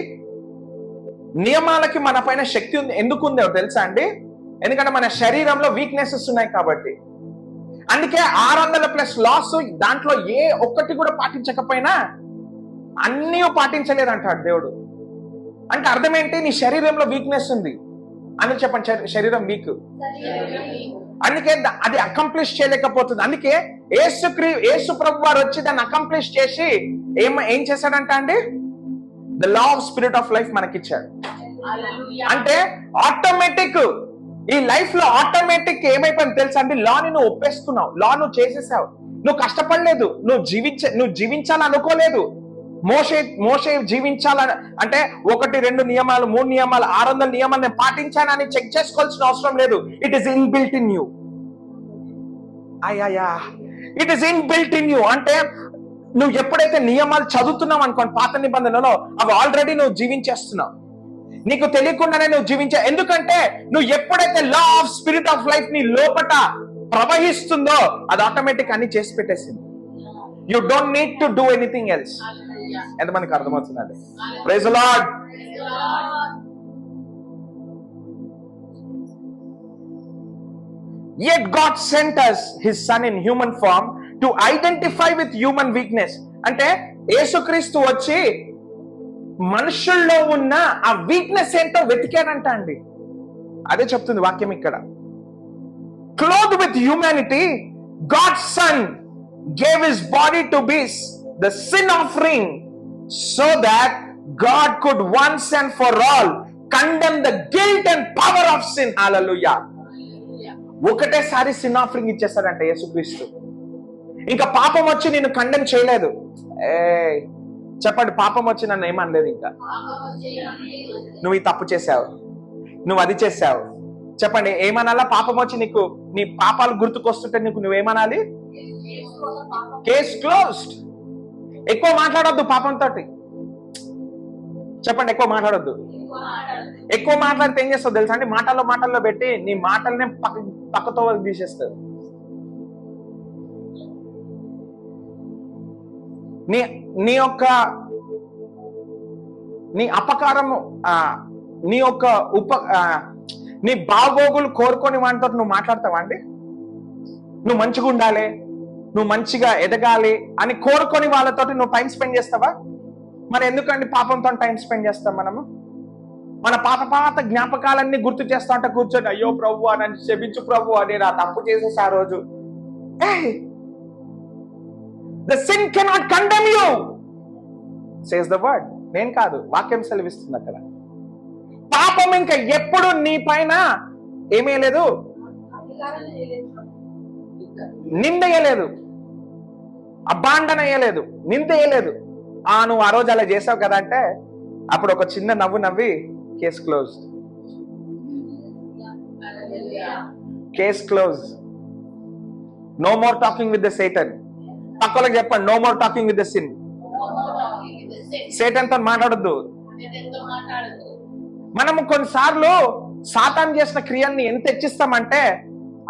నియమాలకి మన పైన శక్తి ఉంది. ఎందుకు ఉందో తెలుసా అండి? ఎందుకంటే మన శరీరంలో వీక్నెసెస్ ఉన్నాయి కాబట్టి. అందుకే 600+ లాస్, దాంట్లో ఏ ఒక్కటి కూడా పాటించకపోయినా అన్నీ పాటించలేదంటాడు దేవుడు. అంటే అర్థం ఏంటి? నీ శరీరంలో వీక్నెస్ ఉంది అని చెప్పండి. శరీరం వీక్, అందుకే అది అకంప్లిష్ చేయలేకపోతుంది. అందుకే యేసు ప్రభు వారు వచ్చి దాన్ని అకంప్లిష్ చేసి ఏం చేశాడంట అండి? The law of spirit of life మనకిచ్చాడు. అంటే ఆటోమేటిక్ ఈ లైఫ్ లో ఆటోమేటిక్ ఏమైపోయింది తెలుసా అండి? లాని నువ్వు ఒప్పేస్తున్నావు, లా నువ్వు చేసేసావు. నువ్వు కష్టపడలేదు, నువ్వు జీవించాలనుకోలేదు. మోషే జీవించాలని అంటే 1, 2 నియమాలు, 3 నియమాలు, 600 నియమాలు నేను పాటించానని చెక్ చేసుకోవాల్సిన అవసరం లేదు. It is inbuilt in you. It is inbuilt in you. అంటే నువ్వు ఎప్పుడైతే నియమాలు చదువుతున్నావు అనుకోండి పాత నిబంధనలో, అవి ఆల్రెడీ నువ్వు జీవించేస్తున్నావు. నీకు తెలియకుండానే నువ్వు జీవించా. ఎందుకంటే నువ్వు ఎప్పుడైతే law of spirit of life నీ లోపట ప్రవహిస్తుందో అది ఆటోమేటిక్ అన్ని చేసి పెట్టేసింది. You don't need to do anything else. ఎంతమందికి అర్థమవుతుందండి? Praise the Lord. Yet God sent us His Son in human form to identify with human weakness. అంటే యేసుక్రీస్తు వచ్చి మనుషుల్లో ఉన్న ఆ వీక్నెస్ ఏంటో వెతికాడంట అండి. అదే చెప్తుంది వాక్యం ఇక్కడ. Clothed with humanity, God's Son gave His body to be the sin offering so that God could once and for all condemn the guilt and power of sin. Hallelujah. ఒకటేసారి సిన్ ఆఫరింగ్ ఇచ్చేస్తాడంట యేసుక్రీస్తు. ఇంకా పాపం వచ్చి నిన్ను కండెమ్ చేయలేదు. చెప్పండి, పాపం వచ్చి నన్ను ఏమనలేదు. ఇంకా నువ్వు ఈ తప్పు చేశావు, నువ్వు అది చేశావు. చెప్పండి, ఏమనాలా? పాపం వచ్చి నీకు నీ పాపాలు గుర్తుకొస్తుంటే నువ్వేమనాలి? Case closed. ఎక్కువ మాట్లాడొద్దు పాపంతో. చెప్పండి, ఎక్కువ మాట్లాడొద్దు. ఎక్కువ మాట్లాడితే ఏం చేస్తావు తెలుసా అండి? మాటల్లో పెట్టి నీ మాటలనే పక్కతో తీసేస్తారు. నీ అపకారము, నీ బాగోగులు కోరుకొని వాటితో నువ్వు మాట్లాడతావా అండి? నువ్వు మంచిగా ఉండాలి, నువ్వు మంచిగా ఎదగాలి అని కోరుకొని వాళ్ళతో నువ్వు టైం స్పెండ్ చేస్తావా? మరి ఎందుకండి పాపంతో టైం స్పెండ్ చేస్తాం మనము? మన పాత జ్ఞాపకాలన్నీ గుర్తు చేస్తా ఉంటే కూర్చొని, అయ్యో ప్రభు నన్ను క్షమించు ప్రభు అని నా తప్పు చేసేసి ఆ రోజు. The sin cannot condemn you, says the word. నేను కాదు, వాక్యం సెలవిస్తుంది అక్కడ. పాపం ఇంకా ఎప్పుడు నీ పైన ఏమేయలేదు, నిందయ్యలేదు, అబాండన అయ్యలేదు, నిందయ్యలేదు. నువ్వు ఆ రోజు అలా చేసావు కదా అంటే అప్పుడు ఒక చిన్న నవ్వు నవ్వి case close. Case close. No more talking with the Satan. పక్కలకు చెప్పండి, no more talking with the sin. Satan తో మాట్లాడొద్దు. మనము కొన్నిసార్లు సాతాను చేసిన క్రియల్ని ఎంత హెచ్చిస్తామంటే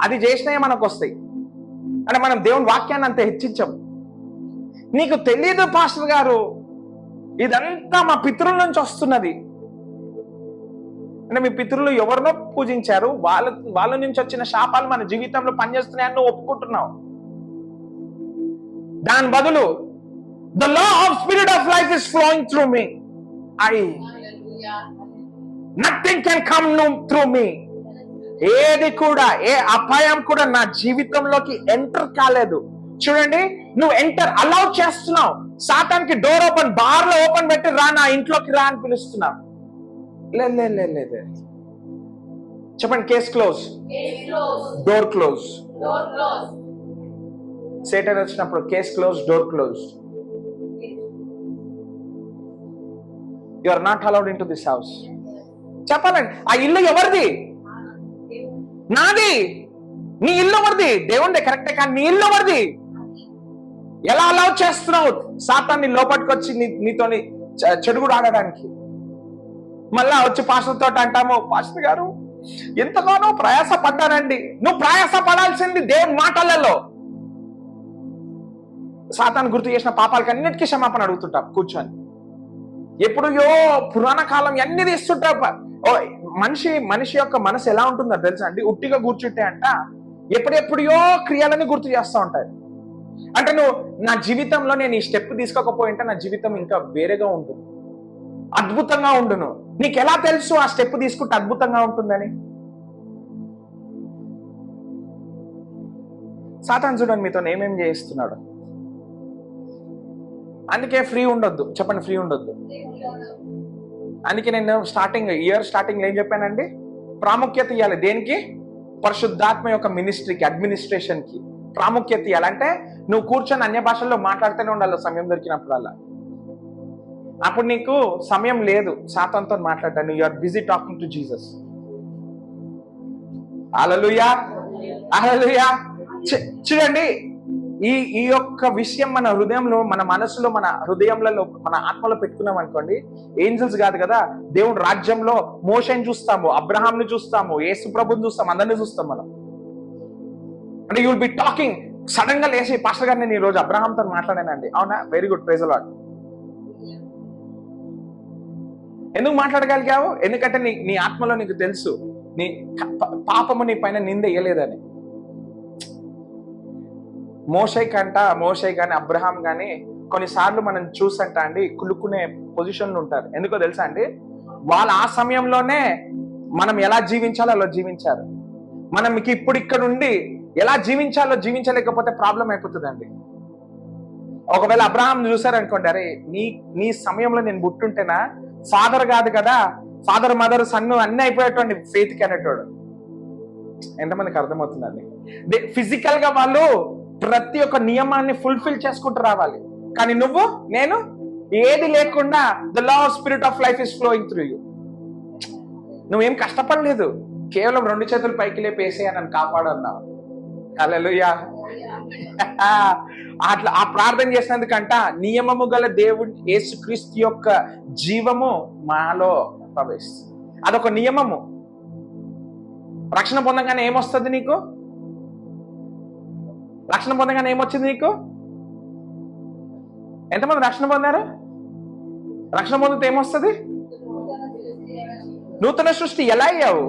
అది చేసినవి మనకు వస్తాయి. అంటే మనం దేవుని వాక్యాన్ని అంత హెచ్చించాం. నీకు తెలియదు పాస్టర్ గారు, ఇదంతా మా పితరుల నుంచి వస్తున్నది. అంటే మీ పితరులు ఎవరినో పూజించారు, వాళ్ళ నుంచి వచ్చిన శాపాలు మన జీవితంలో పనిచేస్తున్నాయని నువ్వు ఒప్పుకుంటున్నావు. దాని బదులు the law of spirit of life is flowing through me. Nothing can come through me. ఏది కూడా, ఏ అపాయం కూడా నా జీవితంలోకి ఎంటర్ కాలేదు. చూడండి, నువ్వు ఎంటర్ అలౌ చేస్తున్నావు. సాతానికి డోర్ ఓపెన్, బార్లో ఓపెన్ పెట్టి రా, నా ఇంట్లోకి రా అని పిలుస్తున్నావు. లేదు. చెప్పండి, case close, door close. Satan వచ్చినప్పుడు case close, door close. You are not allowed in to this house. చెప్పాలండి, ఆ ఇల్లు ఎవరిది? నాది. నీ ఇల్లు ఎవరిది? దేవుండే, కరెక్టే, కానీ నీ ఇల్లు ఎవరిది? ఎలా అలౌ చేస్తున్నావు సాతాన్ని లోపలికి వచ్చి నీతోని చెడుగుడు ఆడడానికి? మళ్ళా వచ్చి పాస్టర్ తోటి అంటాము, పాస్టర్ గారు ఎంతగానో ప్రయాస పడ్డానండి. నువ్వు ప్రయాస పడాల్సింది దేవుని మాటలలో. సాతాను గుర్తు చేసిన పాపాలకి అన్నిటికీ క్షమాపణ అడుగుతుంటా కూర్చొని. ఎప్పుడో పురాణ కాలం అన్ని తీస్తుంటా. మనిషి యొక్క మనసు ఎలా ఉంటుందో తెలుసా అండి? ఉట్టిగా కూర్చుంటే అంట ఎప్పుడెప్పుడో క్రియలని గుర్తు చేస్తూ ఉంటాయి. అంటే నువ్వు నా జీవితంలో నేను ఈ స్టెప్ తీసుకోకపోయింటే నా జీవితం ఇంకా వేరేగా ఉంటుంది, అద్భుతంగా ఉండును. నీకు ఎలా తెలుసు ఆ స్టెప్ తీసుకుంటే అద్భుతంగా ఉంటుందని? సాతాను చూడండి మీతో ఏమేం చేయిస్తున్నాడు. అందుకే ఫ్రీ ఉండొద్దు. చెప్పండి, ఫ్రీ ఉండొద్దు. అందుకే నేను ఇయర్ స్టార్టింగ్ ఏం చెప్పానండి? ప్రాముఖ్యత ఇవ్వాలి. దేనికి? పరిశుద్ధాత్మ యొక్క మినిస్ట్రీకి, అడ్మినిస్ట్రేషన్కి ప్రాముఖ్యత ఇవ్వాలంటే నువ్వు కూర్చొని అన్య భాషల్లో మాట్లాడుతూనే ఉండాలి సమయం దొరికినప్పుడల్లా. అప్పుడు నీకు సమయం లేదు సాతానుతో మాట్లాడటానికి. You are busy talking to Jesus. హల్లెలూయా, హల్లెలూయా. చూడండి, ఈ యొక్క విషయం మన హృదయంలో, మన మనసులో, మన హృదయంలో, మన ఆత్మలో పెట్టుకున్నాం అనుకోండి, ఏంజల్స్ కాదు కదా, దేవుడు రాజ్యంలో మోషేని చూస్తాము, అబ్రహాంని చూస్తాము, యేసు ప్రభుని చూస్తాము, అందరినీ చూస్తాం మనం. అంటే you will be talking. Sudden గా లేచి, పాస్టర్ గారు నేను ఈ రోజు అబ్రహాంతో మాట్లాడానండి. అవునా? Very good, praise the lord. ఎందుకు మాట్లాడగలిగావు? ఎందుకంటే నీ ఆత్మలో నీకు తెలుసు నీ పాపము నీ పైన నింద వేయలేదని. మోషే కానీ అబ్రహాం కానీ కొన్నిసార్లు మనం చూసంట అండి కులుక్కునే పొజిషన్లు ఉంటారు. ఎందుకో తెలుసా అండి? వాళ్ళు ఆ సమయంలోనే మనం ఎలా జీవించాలో అలా జీవించారు. మనం ఇప్పుడు ఇక్కడ ఉండి ఎలా జీవించాలో జీవించలేకపోతే ప్రాబ్లం అయిపోతుందండి. ఒకవేళ అబ్రహాం చూసారనుకోండి, అరే నీ సమయంలో నేను పుట్టుంటేనా, ఫాదర్ కాదు కదా, ఫాదర్ మదర్ సన్ను అన్ని అయిపోయేటండి ఫెయిత్కి అనేటోడు. ఎంతమందికి అర్థమవుతుందండి? ఫిజికల్ గా వాళ్ళు ప్రతి ఒక్క నియమాన్ని ఫుల్ఫిల్ చేసుకుంటూ రావాలి. కానీ నేను ఏది లేకుండా the law of spirit of life is flowing through you. నువ్వేం కష్టపడలేదు, కేవలం 2 చేతులు పైకి లేపేసే నన్ను కాపాడన్నావు. హల్లెలూయా. అట్లా ఆ ప్రార్థన చేసినందుకంట నియమము గల దేవుడు యేసుక్రీస్తు యొక్క జీవము మాలో ప్రవేశిస్తుంది. అదొక నియమము. రక్షణ పొందగానే ఏమొస్తుంది నీకు? రక్షణ పొందగానే ఏమొచ్చింది నీకు? ఎంతమంది రక్షణ పొందారు? రక్షణ పొందితే ఏమొస్తుంది? నూతన సృష్టి. ఎలా అయ్యావు?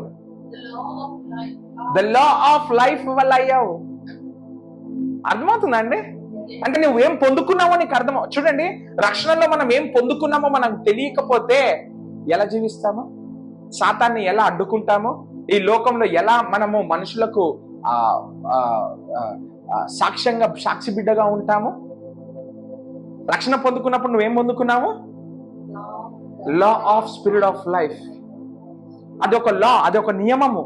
ద లా ఆఫ్ లైఫ్ వల్ల అయ్యావు. అర్థమవుతుందా అండి? అంటే నువ్వేం పొందుకున్నావో నీకు అర్థం. చూడండి, రక్షణలో మనం ఏం పొందుకున్నామో మనకు తెలియకపోతే ఎలా జీవిస్తామో, సాతాన్ని ఎలా అడ్డుకుంటామో, ఈ లోకంలో ఎలా మనము మనుషులకు సాక్షి బిడ్డగా ఉంటాము. రక్షణ పొందుకున్నప్పుడు నువ్వేం పొందుకున్నావు? Law of spirit of life. అదొక లా, అదొక నియమము.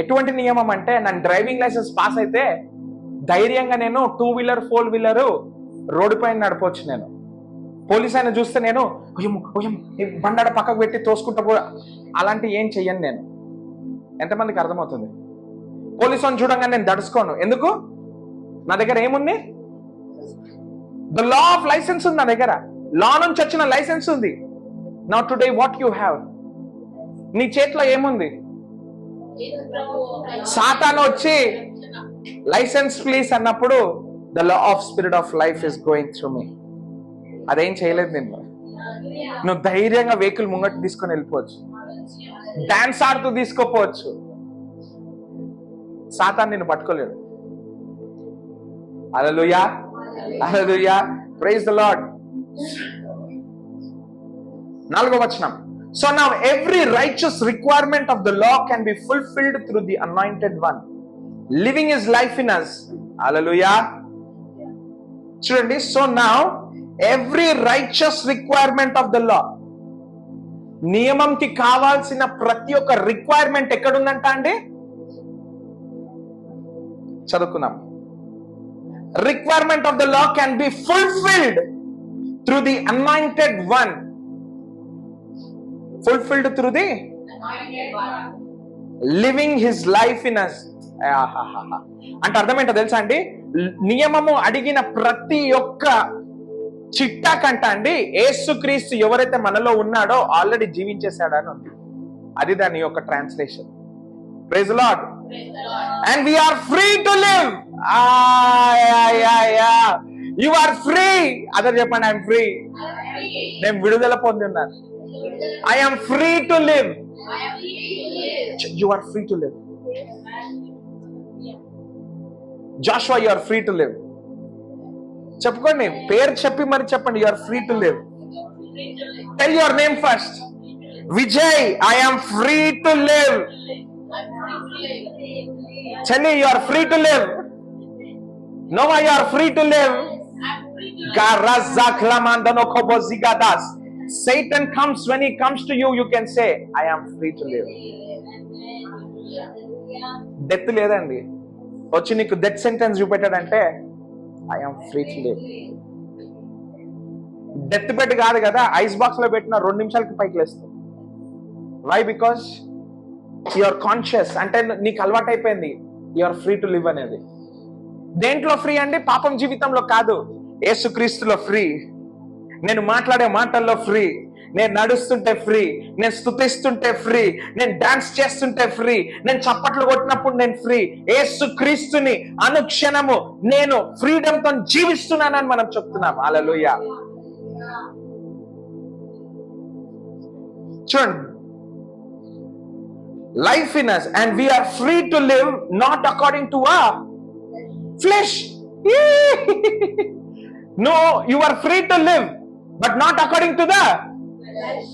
ఎటువంటి నియమం అంటే, నన్ను డ్రైవింగ్ లైసెన్స్ పాస్ అయితే ధైర్యంగా నేను 2 వీలర్ 4 వీలర్ రోడ్డు పైన నడపవచ్చు. నేను పోలీస్ అయినా చూస్తే నేను బండాడ పక్కకు పెట్టి తోసుకుంటా పో, అలాంటి ఏం చెయ్యను నేను. ఎంతమందికి అర్థమవుతుంది? పోలీసు అని చూడంగానే నేను దడుచుకోను. ఎందుకు? నా దగ్గర ఏముంది? ద లా ఆఫ్ లైసెన్స్ ఉంది నా దగ్గర. లా నుంచి వచ్చిన లైసెన్స్ ఉంది. Now today what you have? నీ చేతిలో ఏముంది? సాతాను వచ్చి లైసెన్స్ ప్లీజ్ అన్నప్పుడు the law of spirit of life is going through me. అదేం చేయలేదు నేను. నువ్వు ధైర్యంగా వెహికల్ ముంగట్టు తీసుకొని వెళ్ళిపోవచ్చు, డాన్స్ ఆడుతూ తీసుకోపోవచ్చు. సాతాను నిన్ను పట్టుకోలేడు. హల్లెలూయా, హల్లెలూయా, ప్రైజ్ ద లార్డ్. 4వ వచనం. So now every righteous requirement of the law can be fulfilled through the anointed one living his life in us. Hallelujah. చూడండి, so now every righteous requirement of the law, నియమంకి కావాల్సిన ప్రతి ఒక్క రిక్వైర్మెంట్ ఎక్కడుందంట అండి? చదువుకుందాం. Requirement of the law can be fulfilled through the anointed one. Fulfilled through the living his life in us. అంటే అర్థం ఏంటో తెలుసా అండి? నియమము అడిగిన ప్రతి ఒక్క చిట్టా కంట అండి యేసుక్రీస్తు ఎవరైతే మనలో ఉన్నాడో ఆల్రెడీ జీవించేశాడని ఉంది. అది దాని యొక్క translation. Praise the Lord. And we are free to live. You are free. Other చెప్పండి, I am free. నేను విడుదల పొంది ఉన్నాను. I am free to live. You are free to live. Joshua, you are free to live. చెప్పుకోండి, పేరు చెప్పి మరి చెప్పండి, you are free to live. Tell your name first. Vijay, I am free to live. Chelli, you are free to live. Noah, you are free to live. Satan comes, when he comes to you, you can say, I am free to live. Death లేదండి, వచ్చి నీకు డెత్ సెంటెన్స్ చూపెట్టాడంటే I am free to live. Death bed కాదు కదా, ఐస్ బాక్స్ లో పెట్టిన 2 నిమిషాలకి పైకి లేస్తావు. Why? Because you are conscious. అంటే నీకు అలవాటు అయిపోయింది you are free to live అనేది. దేంట్లో ఫ్రీ అండి? పాపం జీవితంలో కాదు, యేసుక్రీస్తులో ఫ్రీ. నేను మాట్లాడే మాటల్లో ఫ్రీ, నేను నడుస్తుంటే ఫ్రీ, నేను స్తుతిస్తుంటే ఫ్రీ, నేను డాన్స్ చేస్తుంటే ఫ్రీ, నేను చప్పట్లు కొట్టినప్పుడు నేను ఫ్రీ. యేసుక్రీస్తుని అనుక్షణము నేను ఫ్రీడమ్ తో జీవిస్తున్నానని మనం చెప్తున్నాం. హల్లెలూయా. చూడండి, life in us, and we are free to live not according to our flesh. No, you are free to live but not according to the flesh.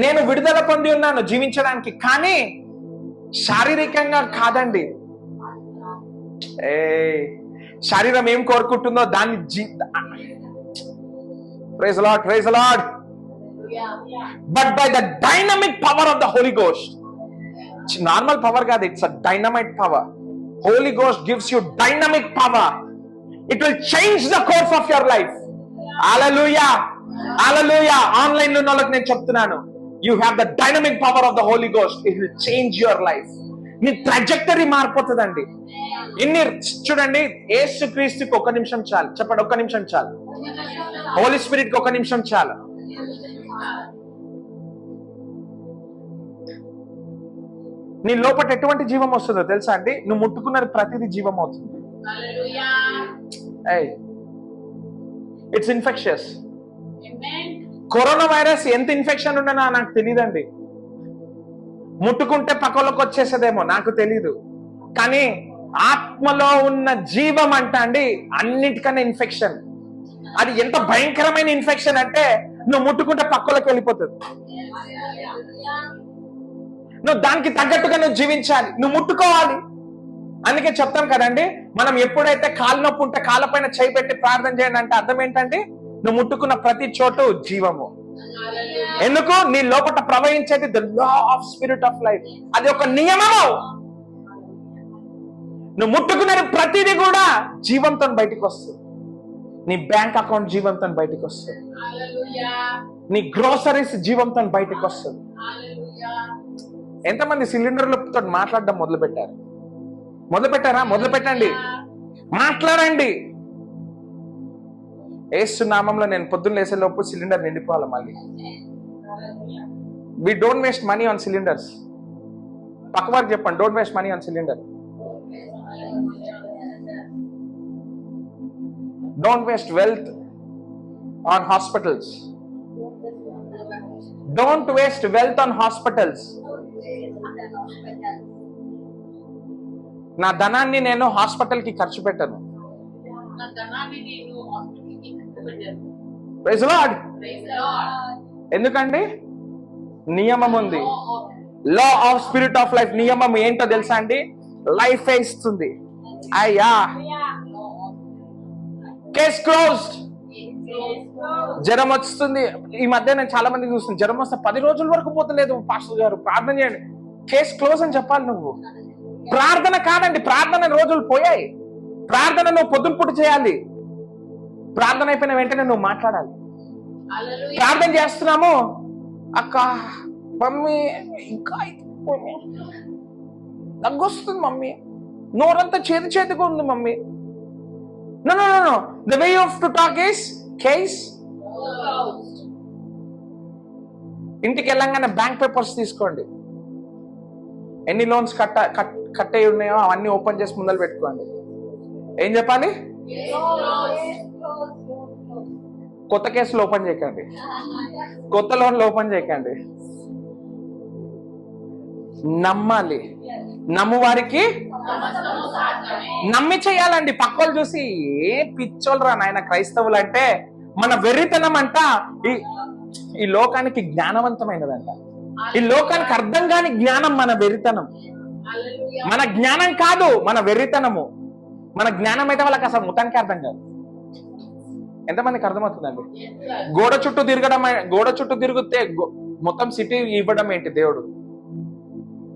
నేను విడుదల పొంది ఉన్నాను జీవించడానికి, కానీ శారీరకంగా కాదండి. శరీరం ఏం కోరుకుంటుందో దాన్ని praise the Lord, praise the Lord. But by the dynamic power of the Holy Ghost. Normal power kaadu, it's a dynamite power. Holy Ghost gives you dynamic power. It will change the course of your life. Hallelujah, hallelujah. Online lo nalak nenu cheptunanu, you have the dynamic power of the Holy Ghost. It will change your life. నీ ట్రాజెక్టరీ మారిపోతుందండి. ఇన్ని చూడండి, యేసుక్రీస్తుకి 1 నిమిషం చాలు. చెప్పండి, 1 నిమిషం చాలు. హోలీ స్పిరిట్ కి 1 నిమిషం చాలు. నీ లోపల ఎటువంటి జీవం వస్తుందో తెలుసా అండి? నువ్వు ముట్టుకున్నది ప్రతిదీ జీవం అవుతుంది. It's infectious. కరోనా వైరస్ ఎంత ఇన్ఫెక్షన్ ఉండనో నాకు తెలియదండి. ముట్టుకుంటే పక్కలోకి వచ్చేసేదేమో నాకు తెలీదు, కానీ ఆత్మలో ఉన్న జీవం అంట అండి అన్నిటికన్నా ఇన్ఫెక్షన్. అది ఎంత భయంకరమైన ఇన్ఫెక్షన్ అంటే నువ్వు ముట్టుకుంటే పక్కలోకి వెళ్ళిపోతుంది. నువ్వు దానికి తగ్గట్టుగా నువ్వు జీవించాలి, నువ్వు ముట్టుకోవాలి. అందుకే చెప్తాం కదండి, మనం ఎప్పుడైతే కాలు నొప్పి ఉంటే కాళ్ళపైన చేయి పెట్టి ప్రార్థన చేయండి అంటే అర్థం ఏంటంటే నువ్వు ముట్టుకున్న ప్రతి చోటు జీవము. ఎందుకు? నీ లోపల ప్రవహించేది the law of spirit of life. అది ఒక నియమము. నువ్వు ముట్టుకున్నది ప్రతిదీ కూడా జీవంతో బయటికి వస్తుంది. నీ బ్యాంక్ అకౌంట్ జీవంతో బయటికి వస్తుంది, నీ గ్రోసరీస్ జీవంతో బయటికి వస్తుంది. ఎంతమంది సిలిండర్లతో మాట్లాడడం మొదలు పెట్టారా? మొదలు పెట్టండి, మాట్లాడండి. యేసు నామంలో నేను పొద్దున్న లేసే లోపు సిలిండర్ నిండిపోవాలి. మళ్ళీ we don't waste money on cylinders. పక్కవారికి చెప్పండి, don't waste money on cylinder. Don't waste wealth on hospitals. Don't waste wealth on hospitals. నా ధనాన్ని నేను హాస్పిటల్ కి ఖర్చు పెట్టను. Praise Lord. ఎందుకండి? నియమం ఉంది. Law of spirit of life. నియమం ఏంటో తెలుసా అండి? లైఫ్ ఇస్తుంది. అయ్యా, కేస్ క్లోజ్డ్. జ్వరం వస్తుంది. ఈ మధ్య నేను చాలా మంది చూస్తున్నాను, జ్వరం వస్తే 10 రోజుల వరకు పోతలేదు. పాస్టర్ గారు ప్రార్థన చేయండి, కేస్ క్లోజ్ అని చెప్పాలి. నువ్వు ప్రార్థన కాదండి, ప్రార్థన రోజులు పోయాయి. ప్రార్థన నువ్వు పొద్దున పూట చేయాలి. ప్రార్థన అయిపోయిన వెంటనే నువ్వు మాట్లాడాలి. ప్రార్థన చేస్తున్నాము, అక్క మమ్మీ ఇంకా దగ్గొస్తుంది మమ్మీ, నోరంతా చేతిగా ఉంది mummy. No. The way of to talk is case. ఇంటికి వెళ్ళంగానే బ్యాంక్ పేపర్స్ తీసుకోండి. ఎన్ని లోన్స్ కట్టే ఉన్నాయో అవన్నీ ఓపెన్ చేసి ముందర పెట్టుకోండి. ఏం చెప్పాలి? కొత్త కేసులు ఓపెన్ చేయకండి, కొత్త లోన్లు ఓపెన్ చేయకండి. నమ్మాలి. నమ్ము వారికి నమ్మి చేయాలండి. పక్కోళ్ళు చూసి ఏ పిచ్చోళ్ళరా నాయన క్రైస్తవులు అంటే, మన వెర్రితనం అంట ఈ లోకానికి జ్ఞానవంతమైనదంట. ఈ లోకానికి అర్థం కాని జ్ఞానం మన వెర్రితనం. మన జ్ఞానం కాదు, మన వెర్రితనము. మన జ్ఞానం అయితే వాళ్ళకి అసలు మొత్తానికి అర్థం కాదు. ఎంతమందికి అర్థమవుతుందండి? గోడ చుట్టూ తిరిగితే మొత్తం సిటీ ఇవ్వడం ఏంటి దేవుడు?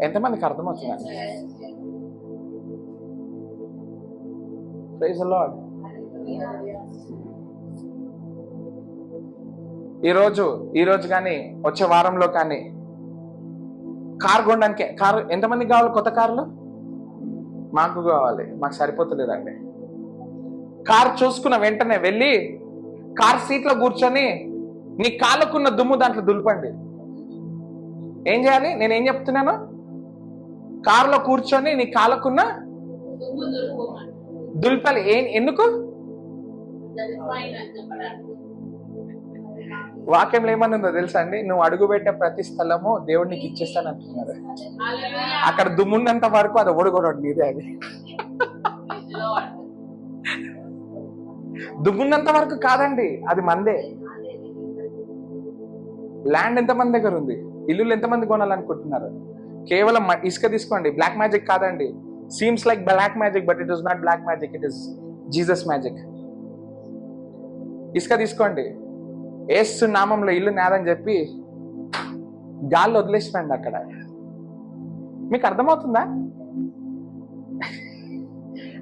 ఎంతమందికి అర్థమవుతుందండి? Praise the Lord. ఈరోజు కానీ వచ్చే వారంలో కానీ కార్ కొనడానికి, కారు ఎంతమందికి కావాలి? కొత్త కార్లు మాకు కావాలి, మాకు సరిపోతలేదండి. కార్ చూసుకున్న వెంటనే వెళ్ళి కార్ సీట్లో కూర్చొని నీ కాళ్ళకున్న దుమ్ము దాంట్లో దులపండి. ఏం చేయాలి? నేనేం చెప్తున్నాను? కారులో కూర్చొని నీ కాళ్ళకున్న దుల్పాలి. ఎందుకు? వాక్యంలో ఏమనుందో తెలుసా అండి? నువ్వు అడుగు పెట్టే ప్రతి స్థలము దేవుడు నీకు ఇచ్చేస్తాను అంటున్నారు. అక్కడ దుమ్మున్నంత వరకు అది ఓడుకోవడం నీదే. అది దుమ్మున్నంత వరకు కాదండి, అది మందే. ల్యాండ్ ఎంతమంది దగ్గర ఉంది? ఇల్లులు ఎంతమంది కొనాలనుకుంటున్నారు? కేవలం ఇసుక తీసుకోండి. బ్లాక్ మ్యాజిక్ కాదండి. Seems like black magic, but it is not black magic, it is Jesus magic. ఇసుక తీసుకోండి, యేసు నామంలో ఇల్లు నాదని చెప్పి గాల్లో వదిలేసిపోండి. అక్కడ మీకు అర్థమవుతుందా?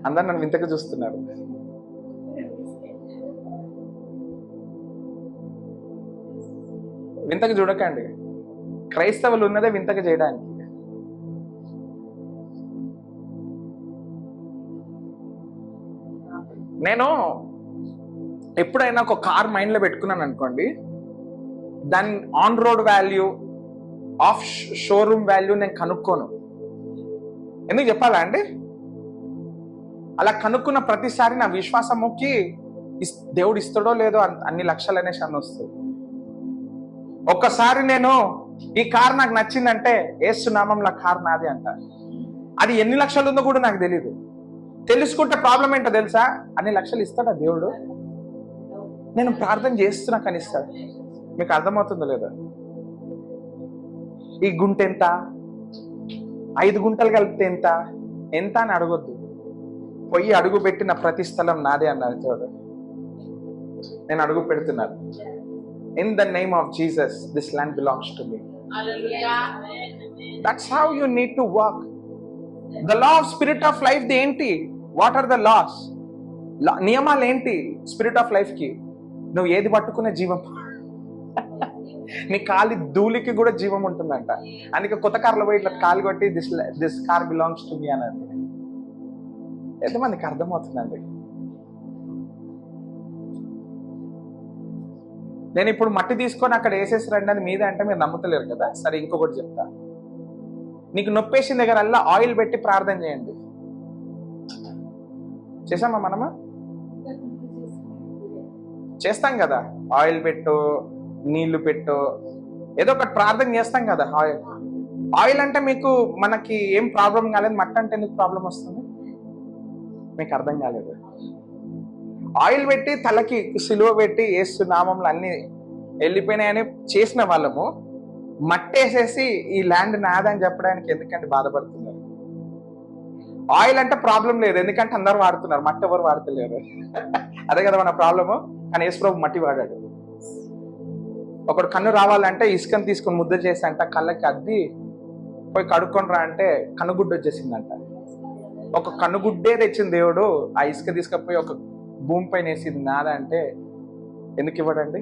అందరు నన్ను వింతగా చూస్తున్నారు. వింతగా చూడకండి. క్రైస్తవులు ఉన్నదే వింతగా చేయడానికి. నేను ఎప్పుడైనా ఒక కార్ మైండ్లో పెట్టుకున్నాను అనుకోండి, దాని on road value, of showroom value నేను కనుక్కోను. ఎందుకు చెప్పాలా అండి? అలా కనుక్కున్న ప్రతిసారి నా విశ్వాసముకి దేవుడు ఇస్తాడో లేదో అన్ని లక్షలు అనేసి అని వస్తుంది. ఒక్కసారి నేను ఈ కార్ నాకు నచ్చిందంటే యేసు నామంలో కార్ నాది అంట. అది ఎన్ని లక్షలు ఉందో కూడా నాకు తెలియదు. తెలుసుకుంటే ప్రాబ్లం ఏంటో తెలుసా? అన్ని లక్షలు ఇస్తాడా దేవుడు? నేను ప్రార్థన చేస్తున్నా కానీ ఇస్తాడు. మీకు అర్థమవుతుందో లేదా? ఈ గుంట ఎంత, 5 గుంటలు కలిపితే ఎంత అని అడగొద్దు. పోయి అడుగు పెట్టిన ప్రతి స్థలం నాదే అన్నారు దేవుడు. నేను అడుగు పెడుతున్నాను. In the name of Jesus, this land belongs to me. That's how you need to walk. The law of spirit of life ఏంటి? What are the laws? నియమాలు ఏంటి స్పిరిట్ ఆఫ్ లైఫ్ కి? నువ్వు ఏది పట్టుకునే జీవం. నీ కాలి ధూళికి కూడా జీవం ఉంటుందంట. అందుకే కొత్త కార్లో పోయి ఇట్లా కాలు కొట్టి this car belongs to me అనండి. ఎంతమందికి అర్థమవుతుందండి? నేను ఇప్పుడు మట్టి తీసుకొని అక్కడ వేసేసి రండి అని మీద అంటే మీరు నమ్ముతలేరు కదా. సరే, ఇంకొకటి చెప్తా. నీకు నొప్పేసిన దగ్గర అల్లా ఆయిల్ పెట్టి ప్రార్థన చేయండి. చేసామా మనమా? చేస్తాం కదా. ఆయిల్ పెట్టు, నీళ్లు పెట్టు, ఏదో ఒకటి ప్రార్థన చేస్తాం కదా. ఆయిల్ అంటే మనకి ఏం ప్రాబ్లం కాలేదు, మట్టి అంటే ఎందుకు ప్రాబ్లం వస్తుంది? మీకు అర్థం కాలేదు. ఆయిల్ పెట్టి తలకి సిలువ పెట్టి యేసు నామంలో అన్ని వెళ్ళిపోయినాయని చేసిన వాళ్ళము మట్టేసేసి ఈ ల్యాండ్ నాదని చెప్పడానికి ఎందుకంటే బాధపడుతున్నారు? ఆయిల్ అంటే ప్రాబ్లం లేదు, ఎందుకంటే అందరు వాడుతున్నారు, మట్టి ఎవరు వాడతలేరు. అదే కదా మన ప్రాబ్లము. కానీ యేసు ప్రభు మట్టి వాడాడు. ఒకడు కన్ను రావాలంటే ఇసుకని తీసుకొని ముద్ద చేసి అంట కళ్ళకి అద్ది పోయి కడుక్కొని రా అంటే కన్నుగుడ్డ వచ్చేసిందంట. ఒక కన్నుగుడ్డే తెచ్చిన దేవుడు ఆ ఇసుక తీసుకపోయి ఒక భూమి పైన వేసింది నాదా అంటే ఎందుకు ఇవ్వడండి?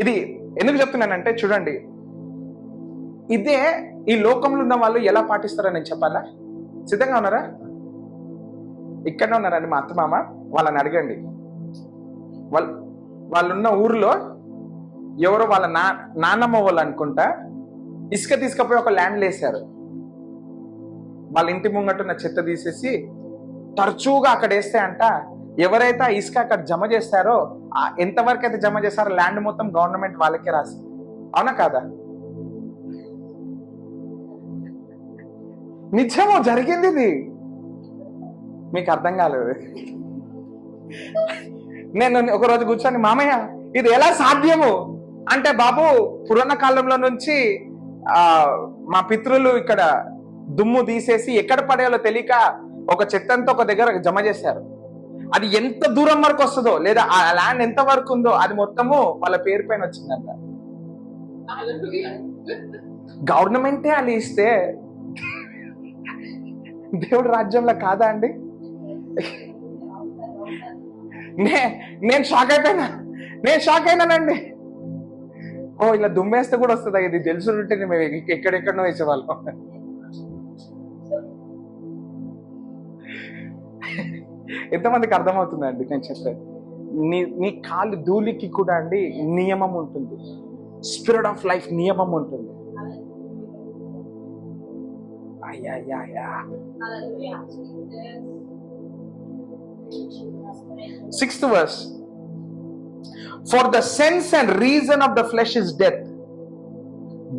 ఇది ఎందుకు చెప్తున్నానంటే చూడండి, ఇదే ఈ లోకంలో ఉన్న వాళ్ళు ఎలా పాటిస్తారని నేను చెప్పాలా? సిద్ధంగా ఉన్నారా? ఇక్కడనే ఉన్నారండి మా అత్తమామ. వాళ్ళని అడగండి. వాళ్ళున్న ఊర్లో ఎవరో వాళ్ళ నాన్నమ్మ వాళ్ళు అనుకుంటా ఇసుక తీసుకపోయి ఒక ల్యాండ్ వేసారు. వాళ్ళ ఇంటి ముంగటున్న చెత్త తీసేసి తరచుగా అక్కడ వేస్తే అంట, ఎవరైతే ఆ ఇసుక అక్కడ జమ చేస్తారో, ఎంతవరకు అయితే జమ చేస్తారో ల్యాండ్ మొత్తం గవర్నమెంట్ వాళ్ళకే రాసి. అవునా కాదా? నిజము, జరిగింది ఇది. మీకు అర్థం కాలేదు. నేను ఒకరోజు కూర్చొని, మామయ్య ఇది ఎలా సాధ్యము అంటే, బాబు పురాణ కాలంలో నుంచి మా పితృలు ఇక్కడ దుమ్ము తీసేసి ఎక్కడ పడేయాలో తెలియక ఒక చెత్తంతా ఒక దగ్గర జమ చేశారు. అది ఎంత దూరం వరకు వస్తుందో, లేదా ఆ ల్యాండ్ ఎంత వరకు ఉందో అది మొత్తము వాళ్ళ పేరు పైన వచ్చిందంట. గవర్నమెంటే అలా ఇస్తే దేవుడు రాజ్యంలో కాదా అండి? నేను షాక్ అయినానండి. ఓ, ఇలా దుమ్మేస్తే కూడా వస్తుందా? ఇది తెలుసుంటే మేము ఎక్కడెక్కడనో వేసేవాళ్ళం. ఎంతమందికి అర్థమవుతుందండి నేను చెప్పేది? నీ కాలు ధూళికి కూడా అండి నియమం ఉంటుంది. స్పిరిట్ ఆఫ్ లైఫ్ నియమం ఉంటుంది. అయ్యా 6th verse. For the sense and reason of the flesh is death,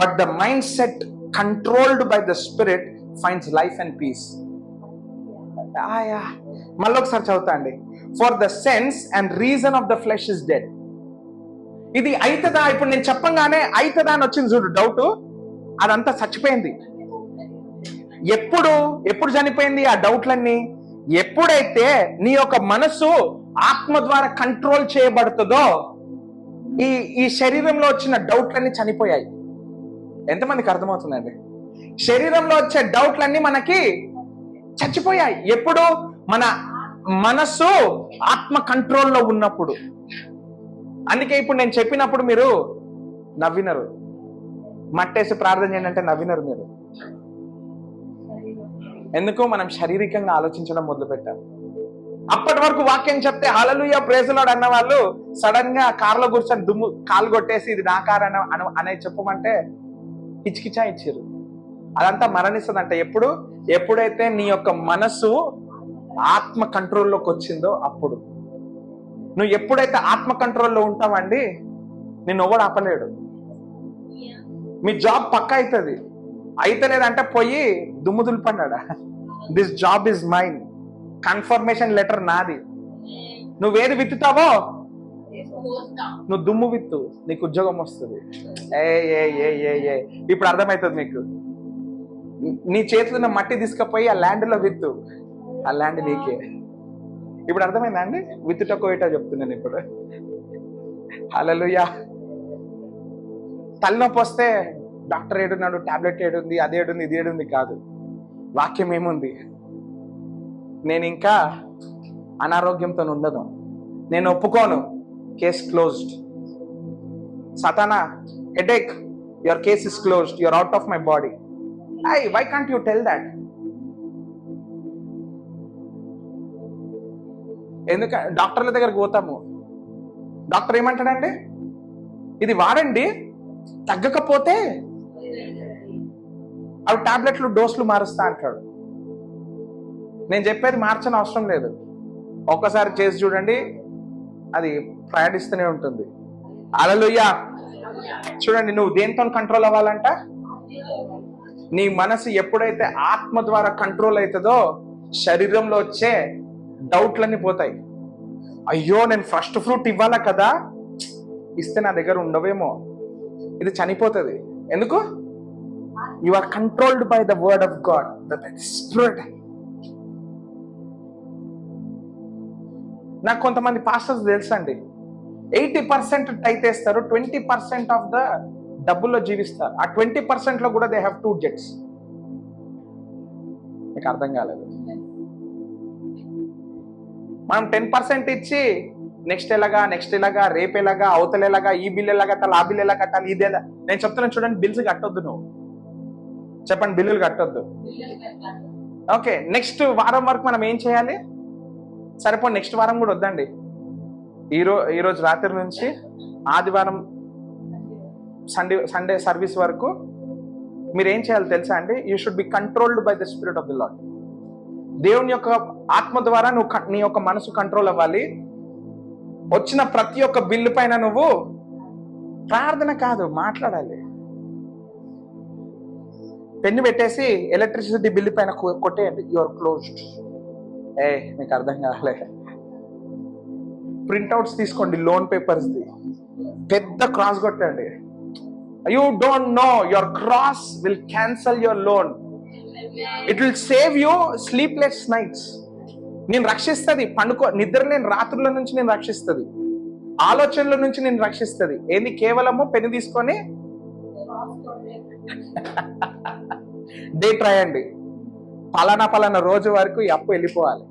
but the mindset controlled by the spirit finds life and peace. మళ్ళీ ఒకసారి చదువుతా అండి. For the sense and reason of the flesh is dead. ఇది అయితదా? ఇప్పుడు నేను చెప్పంగానే అయితదా అని వచ్చింది చూడు డౌట్. అదంతా చచ్చిపోయింది. ఎప్పుడు చనిపోయింది ఆ డౌట్లన్నీ? ఎప్పుడైతే నీ యొక్క మనసు ఆత్మ ద్వారా కంట్రోల్ చేయబడుతుందో ఈ శరీరంలో వచ్చిన డౌట్లన్నీ చనిపోయాయి. ఎంతమందికి అర్థమవుతుందండి? శరీరంలో వచ్చే డౌట్లన్నీ మనకి చచ్చిపోయాయి. ఎప్పుడు? మన మనసు ఆత్మ కంట్రోల్లో ఉన్నప్పుడు. అందుకే ఇప్పుడు నేను చెప్పినప్పుడు మీరు నవ్వినరు. మట్టేసి ప్రార్థన చేయండి అంటే నవ్వినరు మీరు. ఎందుకు? మనం శారీరకంగా ఆలోచించడం మొదలు పెట్టాం. అప్పటి వరకు వాక్యం చెప్తే హల్లెలూయా ప్రైజ్ లార్డ్ అన్న వాళ్ళు సడన్ గా కార్లో కూర్చొని దుమ్ము కాలు కొట్టేసి ఇది నా కారు అనేది చెప్పమంటే హిచ్కిచా ఇచ్చారు. అదంతా మరణిస్తుందంట. ఎప్పుడైతే నీ యొక్క మనసు ఆత్మ కంట్రోల్లోకి వచ్చిందో అప్పుడు. నువ్వు ఎప్పుడైతే ఆత్మ కంట్రోల్లో ఉంటావండి, నిన్ను ఎవడు ఆపలేడు. మీ జాబ్ పక్కా అవుతుంది. అయితలేదంటే పోయి దుమ్ము దులిపన్నాడా, this job is mine, confirmation letter నాది. నువ్వేది విత్తుతావో నువ్వు దుమ్ము విత్తు, నీకు ఉద్యోగం వస్తుంది. ఏ ఇప్పుడు అర్థమవుతుంది మీకు. నీ చేతిలో ఉన్న మట్టి తీసుకుపోయి ఆ ల్యాండ్లో విత్తు, ఆ ల్యాండ్ నీకే. ఇప్పుడు అర్థమైందా అండి? విత్తుట కోయటో చెప్తున్నాను ఇప్పుడు. హల్లెలూయా. తలనొప్పి వస్తే డాక్టర్ ఏడున్నాడు, టాబ్లెట్ ఏడుంది, అదేడుంది, ఇది ఏడుంది కాదు. వాక్యం ఏముంది? నేను ఇంకా అనారోగ్యంతో ఉండదు, నేను ఒప్పుకోను, కేస్ క్లోజ్డ్. సతానా, headache, your case is closed, your out of my body. Why can't you tell that? ఎందుకంటే డాక్టర్ల దగ్గరికి పోతాము, డాక్టర్ ఏమంటాడంటే ఇది వాడండి, తగ్గకపోతే అవి టాబ్లెట్లు డోసులు మారుస్తా అంటాడు. నేను చెప్పేది మార్చని అవసరం లేదు. ఒక్కసారి చేసి చూడండి, అది ప్రయాణిస్తూనే ఉంటుంది. హల్లెలూయా. చూడండి, నువ్వు దేంతో కంట్రోల్ అవ్వాలంట? నీ మనసు ఎప్పుడైతే ఆత్మ ద్వారా కంట్రోల్ అవుతుందో శరీరంలో వచ్చే డౌట్లన్నీ పోతాయి. అయ్యో, నేను ఫస్ట్ ఫ్రూట్ ఇవ్వాలా కదా, ఇస్తే నా దగ్గర ఉండవేమో, ఇది చనిపోతుంది. ఎందుకు? You are controlled by the word of God, the spirit. నాకు కొంతమంది పాస్టర్స్ తెలుసండి, 80% టైత్ వేస్తారు, 20% ఆఫ్ ద డబ్బుల్లో జీవిస్తారు. ఆ 20% లో కూడా దే హ్యావ్ 2 జెట్స్. మీకు అర్థం కాలేదు? మనం 10% ఇచ్చి నెక్స్ట్ ఎలాగా, రేపు ఎలాగా, అవతలేలాగా, ఈ బిల్ ఎలా కట్టాలి, ఆ బిల్ ఎలా కట్టాలి, ఇదేలా. నేను చెప్తున్నాను చూడండి, బిల్స్ కట్టొద్దు. నువ్వు చెప్పండి, బిల్లులు కట్టొద్దు. ఓకే, నెక్స్ట్ వారం వరకు మనం ఏం చేయాలి? సరిపో నెక్స్ట్ వారం కూడా వద్దండి. ఈరోజు రాత్రి నుంచి ఆదివారం సండే సర్వీస్ వరకు మీరు ఏం చేయాలి తెలుసా అండి? You should be controlled by the spirit of the lord. దేవుని యొక్క ఆత్మ ద్వారా నీ యొక్క మనసు కంట్రోల్ అవ్వాలి. వచ్చిన ప్రతి ఒక్క బిల్లు పైన నువ్వు ప్రార్థన కాదు, మాట్లాడాలి. పెన్ను పెట్టేసి ఎలక్ట్రిసిటీ బిల్లు పైన కొట్టేయండి, యువర్ క్లోజ్డ్. మీకు అర్థం కాలే. ప్రింట్అవుట్స్ తీసుకోండి, లోన్ పేపర్స్ది, పెద్ద క్రాస్ కొట్టండి. You don't know your cross will cancel your loan. It will save you sleepless nights. నేను రక్షిస్తుంది, నిద్ర లేని రాత్రుల నుంచి నేను రక్షిస్తుంది, ఆలోచనల నుంచి నేను రక్షిస్తుంది. ఏంది? కేవలము పెన్ను తీసుకొని డేట్ రాయండి. పలానా రోజు వరకు ఈ అప్పు వెళ్ళిపోవాలి.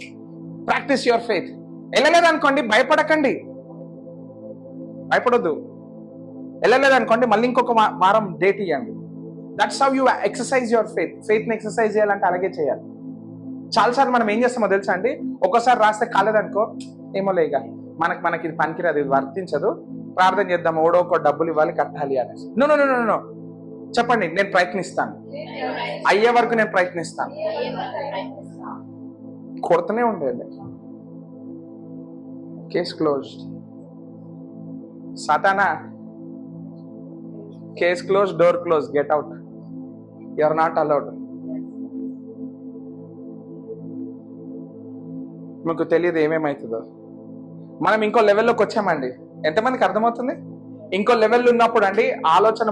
Practice your faith. వెళ్ళలేదనుకోండి భయపడకండి, భయపడొద్దు. వెళ్ళలేదనుకోండి మళ్ళీ ఇంకొక వారం డేట్ ఇవ్వండి. That's how you exercise your faith. ఫెయిత్ని ఎక్సర్సైజ్ చేయాలంటే అలాగే చేయాలి. చాలాసార్లు మనం ఏం చేస్తామో తెలుసా అండి? ఒక్కోసారి రాస్తే కాలేదనుకో, ఏమోలే ఇక మనకి ఇది పనికిరాదు, ఇది వర్తించదు, ప్రార్థన చేద్దాం, ఓడో ఒక డబ్బులు ఇవ్వాలి, కట్టాలి అనేసి. నో నో నో నో, చెప్పండి నేను ప్రయత్నిస్తాను, అయ్యే వరకు నేను ప్రయత్నిస్తాను. కొడుతూనే ఉండేది. Case closed. సాతానా, case close, door close, get out, you are not allowed. మీకు తెలియదు ఏమేమవుతుందో. మనం ఇంకో లెవెల్లోకి వచ్చామండి. ఎంతమందికి అర్థమవుతుంది? ఇంకో లెవెల్ ఉన్నప్పుడు అండి ఆలోచన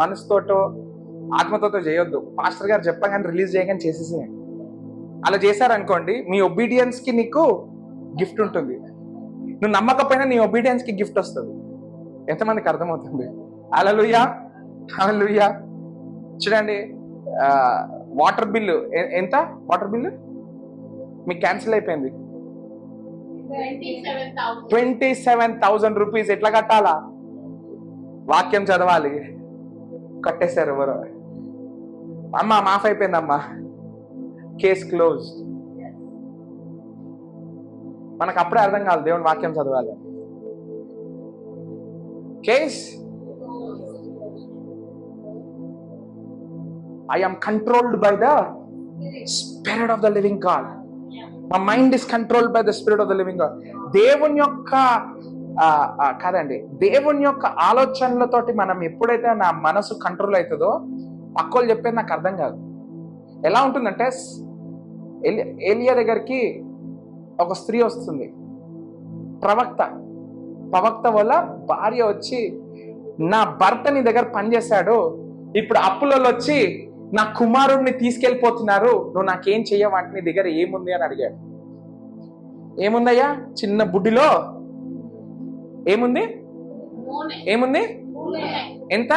మనసుతోటో ఆత్మతోటో చేయొద్దు. పాస్టర్ గారు చెప్పగానే రిలీజ్ చేయగానే చేసేసేయండి. అలా చేశారనుకోండి, మీ ఒబీడియన్స్కి నీకు గిఫ్ట్ ఉంటుంది. నువ్వు నమ్మకపోయినా నీ ఒబీడియన్స్కి గిఫ్ట్ వస్తుంది. ఎంతమందికి అర్థమవుతుంది? హల్లెలూయా, హల్లెలూయా. చూడండి, వాటర్ బిల్లు ఎంత? వాటర్ బిల్లు మీకు క్యాన్సిల్ అయిపోయింది. 27,000 రూపీస్. ఎట్లా కట్టాలా? వాక్యం చదవాలి. కట్టేశారు ఎవరో. అమ్మా మాఫ్ అయిపోయిందమ్మా, కేస్ క్లోజ్. మనకు అప్పుడే అర్థం కాదు దేవుని వాక్యం చదవాలి. Case I am controlled by the Spirit of the living God. My mind is controlled by the Spirit of the living God. దేవుని యొక్క కాదండి, దేవుని యొక్క ఆలోచనలతోటి మనం ఎప్పుడైతే నా మనసు కంట్రోల్ అవుతుందో, పక్కోళ్ళు చెప్పేది నాకు అర్థం కాదు. ఎలా ఉంటుందంటే, ఏలియా దగ్గరికి ఒక స్త్రీ వస్తుంది, ప్రవక్త వల్ల భార్య వచ్చి, నా భర్త నీ దగ్గర పనిచేశాడు, ఇప్పుడు అప్పులలో వచ్చి నా కుమారుడిని తీసుకెళ్ళిపోతున్నారు, నువ్వు నాకేం చెయ్యవంటే నీ దగ్గర ఏముంది అని అడిగాడు. ఏముందయ్యా? చిన్న బుడ్డిలో ఏముంది? ఎంత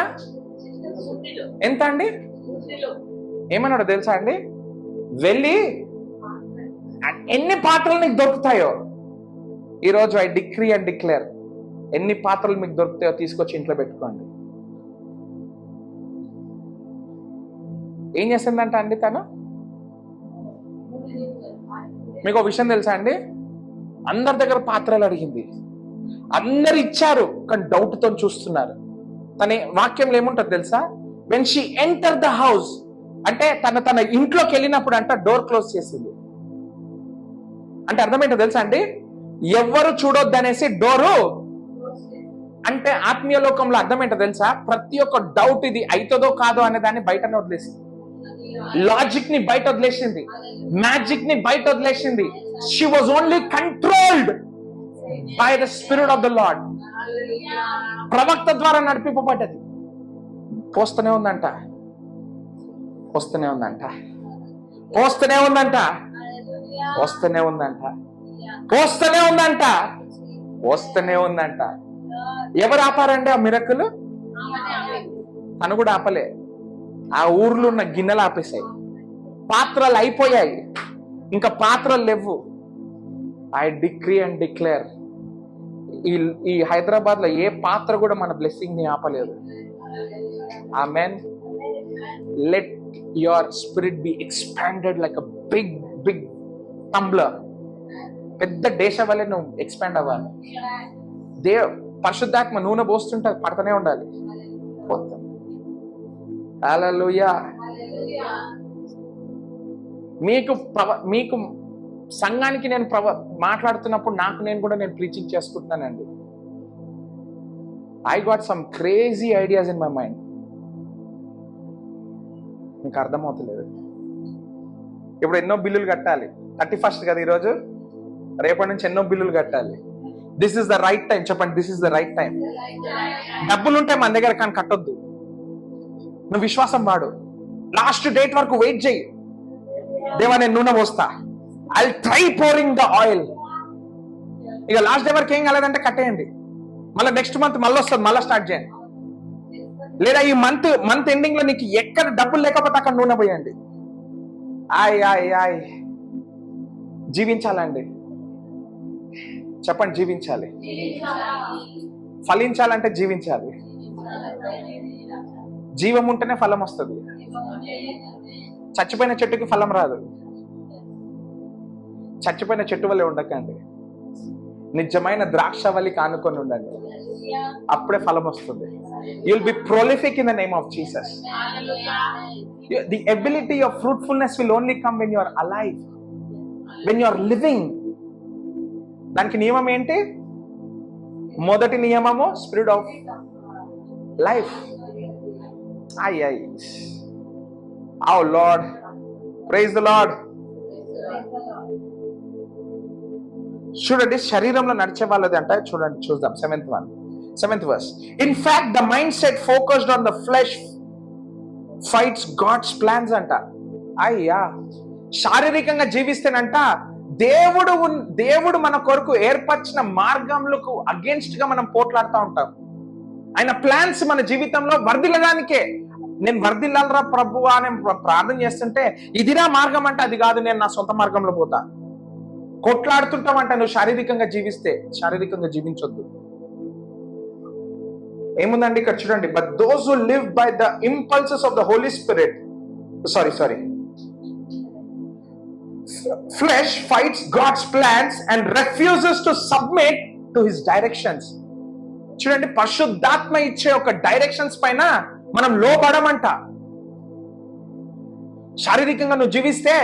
ఎంత అండి? ఏమన్నాడు తెలుసా అండి? వెళ్ళి ఎన్ని పాత్రలు నీకు దొరుకుతాయో, ఈరోజు ఐ డిక్రీ అండ్ డిక్లేర్, ఎన్ని పాత్రలు మీకు దొరుకుతాయో తీసుకొచ్చి ఇంట్లో పెట్టుకోండి. ఏం చేస్తుందంట అండి తను? మీకు ఒక విషయం తెలుసా అండి? అందరి దగ్గర పాత్రలు అడిగింది, అందరు ఇచ్చారు, కానీ డౌట్తో చూస్తున్నారు. తన వాక్యంలో ఏముంటుంది తెలుసా? When she enter the house అంటే తన ఇంట్లోకి వెళ్ళినప్పుడు అంట డోర్ క్లోజ్ చేసింది. అంటే అర్థమేంటో తెలుసా అండి? ఎవ్వరు చూడొద్దు అనేసి డోరు. అంటే ఆత్మీయ లోకంలో అర్థమేంటో తెలుసా? ప్రతి ఒక్క డౌట్ ఇది అవుతుందో కాదో అనే దాన్ని బయటనే వదిలేసింది. లాజిక్ ని బయట వదిలేసింది, మ్యాజిక్ ని బయట వదిలేసింది. She was only controlled by the spirit of the lord. ప్రవక్త ద్వారా నడిపింపబడ్డది. పోస్తూనే ఉందంట, వస్తూనే ఉందంట, పోస్తూనే ఉందంట, వస్తూనే ఉందంట, పోస్తూనే ఉందంట, వస్తూనే ఉందంట. ఎవరు ఆపారండి ఆ మిరకులు? తను కూడా ఆపలే. ఆ ఊర్లో ఉన్న గిన్నెలు ఆపేశాయి, పాత్రలు అయిపోయాయి, ఇంకా పాత్రలు లేవు. ఐ డిక్రీ అండ్ డిక్లేర్, ఈ హైదరాబాద్ లో ఏ పాత్ర కూడా మన బ్లెస్సింగ్ ని ఆపలేదు. ఆమేన్. Let your spirit be expanded like a big tumbler. పెద్ద దేశ వల్లే నువ్వు ఎక్స్పాండ్ అవ్వాలి. పరిశుద్ధాత్మ నూనె పోస్తుంటే పడుతూనే ఉండాలి. హల్లెలూయా. మీకు సంఘానికి నేను మాట్లాడుతున్నప్పుడు నేను కూడా ప్రీచింగ్ చేసుకుంటున్నానండి. I got some crazy ideas in my mind. మీకు అర్థమవుతలేదు. ఇప్పుడు ఎన్నో బిల్లులు కట్టాలి. 31st కదా ఈరోజు, రేపటి నుంచి ఎన్నో బిల్లులు కట్టాలి. This is the right time. చెప్పండి, this is the right time. డబ్బులు ఉంటాయి మన దగ్గర, కానీ కట్టొద్దు. నువ్వు విశ్వాసం వాడు. లాస్ట్ డేట్ వరకు వెయిట్ చేయి. దేవా నేను నూనె పోస్తా, I try pouring the oil. ఇక లాస్ట్ డే వరకు ఏం కాలేదంటే కట్టేయండి. మళ్ళీ నెక్స్ట్ మంత్ మళ్ళీ వస్తుంది, మళ్ళీ స్టార్ట్ చేయండి. లేదా ఈ మంత్ ఎండింగ్ లో నీకు ఎక్కడ డబ్బులు లేకపోతే అక్కడ నూనె పోయండి. ఆయ్ జీవించాలండి. చెప్పండి, జీవించాలి. ఫలించాలంటే జీవించాలి. జీవం ఉంటేనే ఫలం వస్తుంది. చచ్చిపోయిన చెట్టుకి ఫలం రాదు. చచ్చిపోయిన చెట్టు వల్లే ఉండకండి, నిజమైన ద్రాక్షవల్లి కానుకొని ఉండండి, అప్పుడే ఫలం వస్తుంది. You will be prolific in the name of Jesus. The ability of fruitfulness will only come when you are alive, when you are living. దానికి నియమం ఏంటి? మొదటి నియమము spirit of life. Oh Lord, praise the Lord. చూడండి, శరీరంలో నడిచే వాళ్ళది అంటే చూడండి, చూద్దాం. 7th verse. In fact, the mindset focused on the flesh fights God's plans అంట. శారీరకంగా జీవిస్తేనంట దేవుడు మన కొరకు ఏర్పరిచిన మార్గములకు అగేన్స్ట్ గా మనం పోట్లాడుతూ ఉంటాం. ఆయన ప్లాన్స్ మన జీవితంలో వర్ధిల్లడానికే. నేను వర్ధిల్లాలరా ప్రభువా అని ప్రార్థన చేస్తుంటే, ఇదిరా మార్గం అంటే అది కాదు, నేను నా సొంత మార్గంలో పోతా. కొట్లాడుతుంటామంట. నువ్వు శారీరకంగా జీవిస్తే, శారీరకంగా జీవించొద్దు. ఏముందండి ఇక్కడ చూడండి. But those who live by the impulses of the Holy Spirit, sorry flesh fights God's plans and refuses to submit to his directions. చూడండి, పరిశుద్ధాత్మ ఇచ్చే ఒక డైరెక్షన్స్ పైన మనం లోబడమంట. శారీరకంగా నువ్వు జీవిస్తే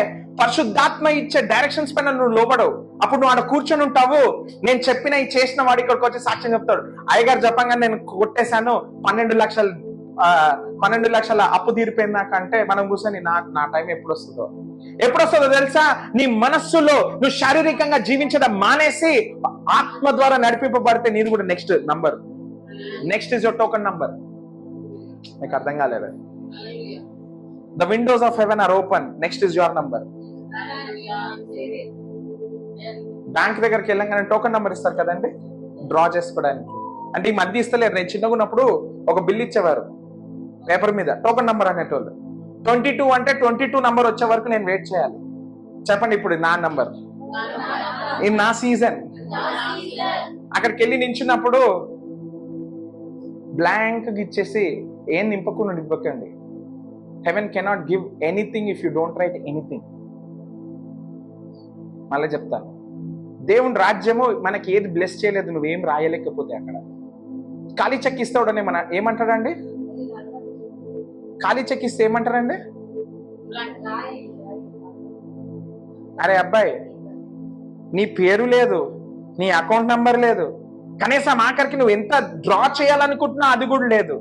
పరిశుద్ధాత్మ ఇచ్చే డైరెక్షన్స్ పైన నువ్వు లోబడవు. అప్పుడు నువ్వు ఆడ కూర్చొని ఉంటావు. నేను చెప్పిన ఈ చేసిన వాడు ఇక్కడికి వచ్చి సాక్ష్యం చెప్తాడు. అయ్యగారు చెప్పంగా నేను కొట్టేశాను, 12 లక్షల అప్పు తీరిపోయింది నాకు అంటే, మనం కూర్చొని నా టైం ఎప్పుడు వస్తుందో తెలుసా? నీ మనస్సులో నువ్వు శారీరకంగా జీవించడం మానేసి ఆత్మ ద్వారా నడిపింపబడితే నీది కూడా next number. Next is your token number. మీకు అర్థం కాలేదు? The windows of heaven are open. Next is your number. Bank దగ్గరికి వెళ్ళంగానే టోకెన్ నెంబర్ ఇస్తారు కదండి, డ్రా చేసుకోవడానికి. అంటే ఈ మధ్య ఇస్తలేరు. నేను చిన్నగా ఉన్నప్పుడు ఒక బిల్ ఇచ్చేవారు పేపర్ మీద, టోకెన్ నెంబర్ అనేటోళ్ళు. 22 అంటే 22 నంబర్ వచ్చే వరకు నేను వెయిట్ చేయాలి. చెప్పండి, ఇప్పుడు నా నంబర్, ఇది నా సీజన్. అక్కడికి వెళ్ళి నించున్నప్పుడు బ్లాంక్ ఇచ్చేసి ఏం నింపకండి. Heaven cannot give anything if you don't write anything. మళ్ళీ చెప్తాను, దేవుని రాజ్యము మనకి ఏది బ్లెస్ చేయలేదు, నువ్వేం రాయలేకపోతే. అక్కడ ఖాళీ చెక్ ఇస్తాడనే ఏమంటాడండి? ఖాళీ చెక్ ఇస్తే ఏమంటారండి? అరే అబ్బాయి, నీ పేరు లేదు, నీ అకౌంట్ నంబర్ లేదు, కనీసం ఆఖరికి నువ్వు ఎంత డ్రా చేయాలనుకుంటున్నా అది కూడా లేదు.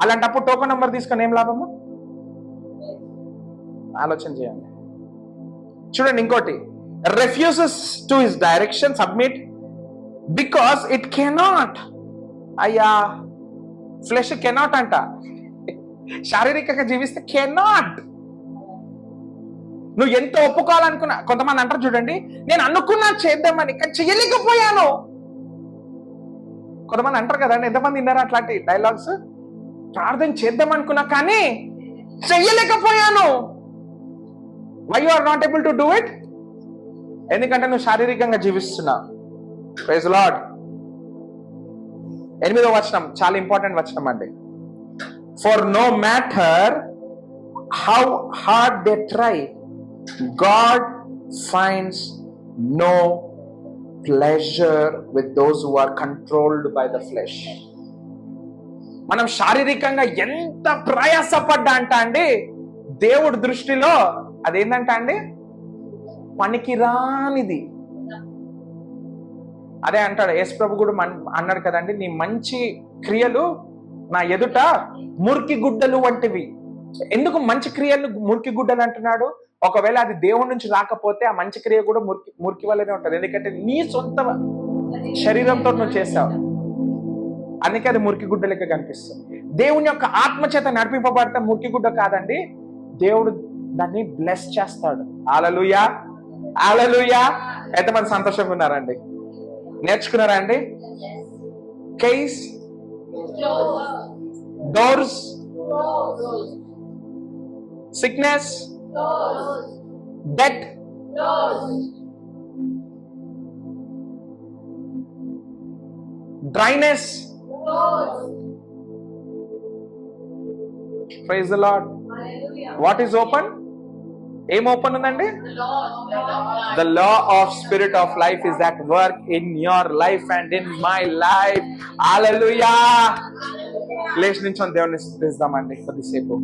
అలాంటప్పుడు టోకెన్ నంబర్ తీసుకొని ఏం లాభము? ఆలోచన చేయండి. చూడండి, ఇంకోటి, refuses to his direction submit because it cannot. Flesh cannot అంట. శారీరకంగా జీవిస్తే కెనాట్. నువ్వు ఎంత ఒప్పుకోవాలనుకున్నా, కొంతమంది అంటారు చూడండి, నేను అనుకున్నా చేద్దామని కానీ చెయ్యలేకపోయాను. కొంతమంది అంటారు కదండి, ఎంతమంది విన్నారా అట్లాంటి డైలాగ్స్? ప్రార్థన చేద్దాం అనుకున్నా కానీ చెయ్యలేకపోయాను. Why you are not able to do it? ఎందుకంటే నువ్వు శారీరకంగా జీవిస్తున్నావు. Praise the lord. 8వ వచనం చాలా ఇంపార్టెంట్ వచనం అండి. For no matter how hard they try, God finds no pleasure with those who are controlled by the flesh. మనం శారీరకంగా ఎంత ప్రయాసపడ్డా అండి, దేవుడి దృష్టిలో అదేంటంట అండి, పనికిరానిది. అదే అంటాడు యేసు ప్రభు కూడా అన్నాడు కదండి, నీ మంచి క్రియలు నా ఎదుట మురికి గుడ్డలు వంటివి. ఎందుకు మంచి క్రియలు మురికి గుడ్డలు అంటున్నాడు? ఒకవేళ అది దేవుడి నుంచి రాకపోతే ఆ మంచి క్రియ కూడా మురికి వల్లనే ఉంటుంది. ఎందుకంటే నీ సొంత శరీరంతో నువ్వు చేస్తావు, అందుకే అది మురికి గుడ్డ లెక్క కనిపిస్తుంది. దేవుని యొక్క ఆత్మచేత నడిపింపబడితే మురికి గుడ్డ కాదండి, దేవుడు దాన్ని బ్లెస్ చేస్తాడు. హల్లెలూయా, హల్లెలూయా. ఎంతమంది సంతోషంగా ఉన్నారండి? నేర్చుకున్నారా అండి? Case, doors, sickness, death, dryness. Praise the Lord. What is open? ఏం ఓపెన్ ఉందండి? The law of spirit of life is at work in your life and in my life. Hallelujah. లేచి నించొని దేవుని స్తుతిద్దామండి కొద్దిసేపు.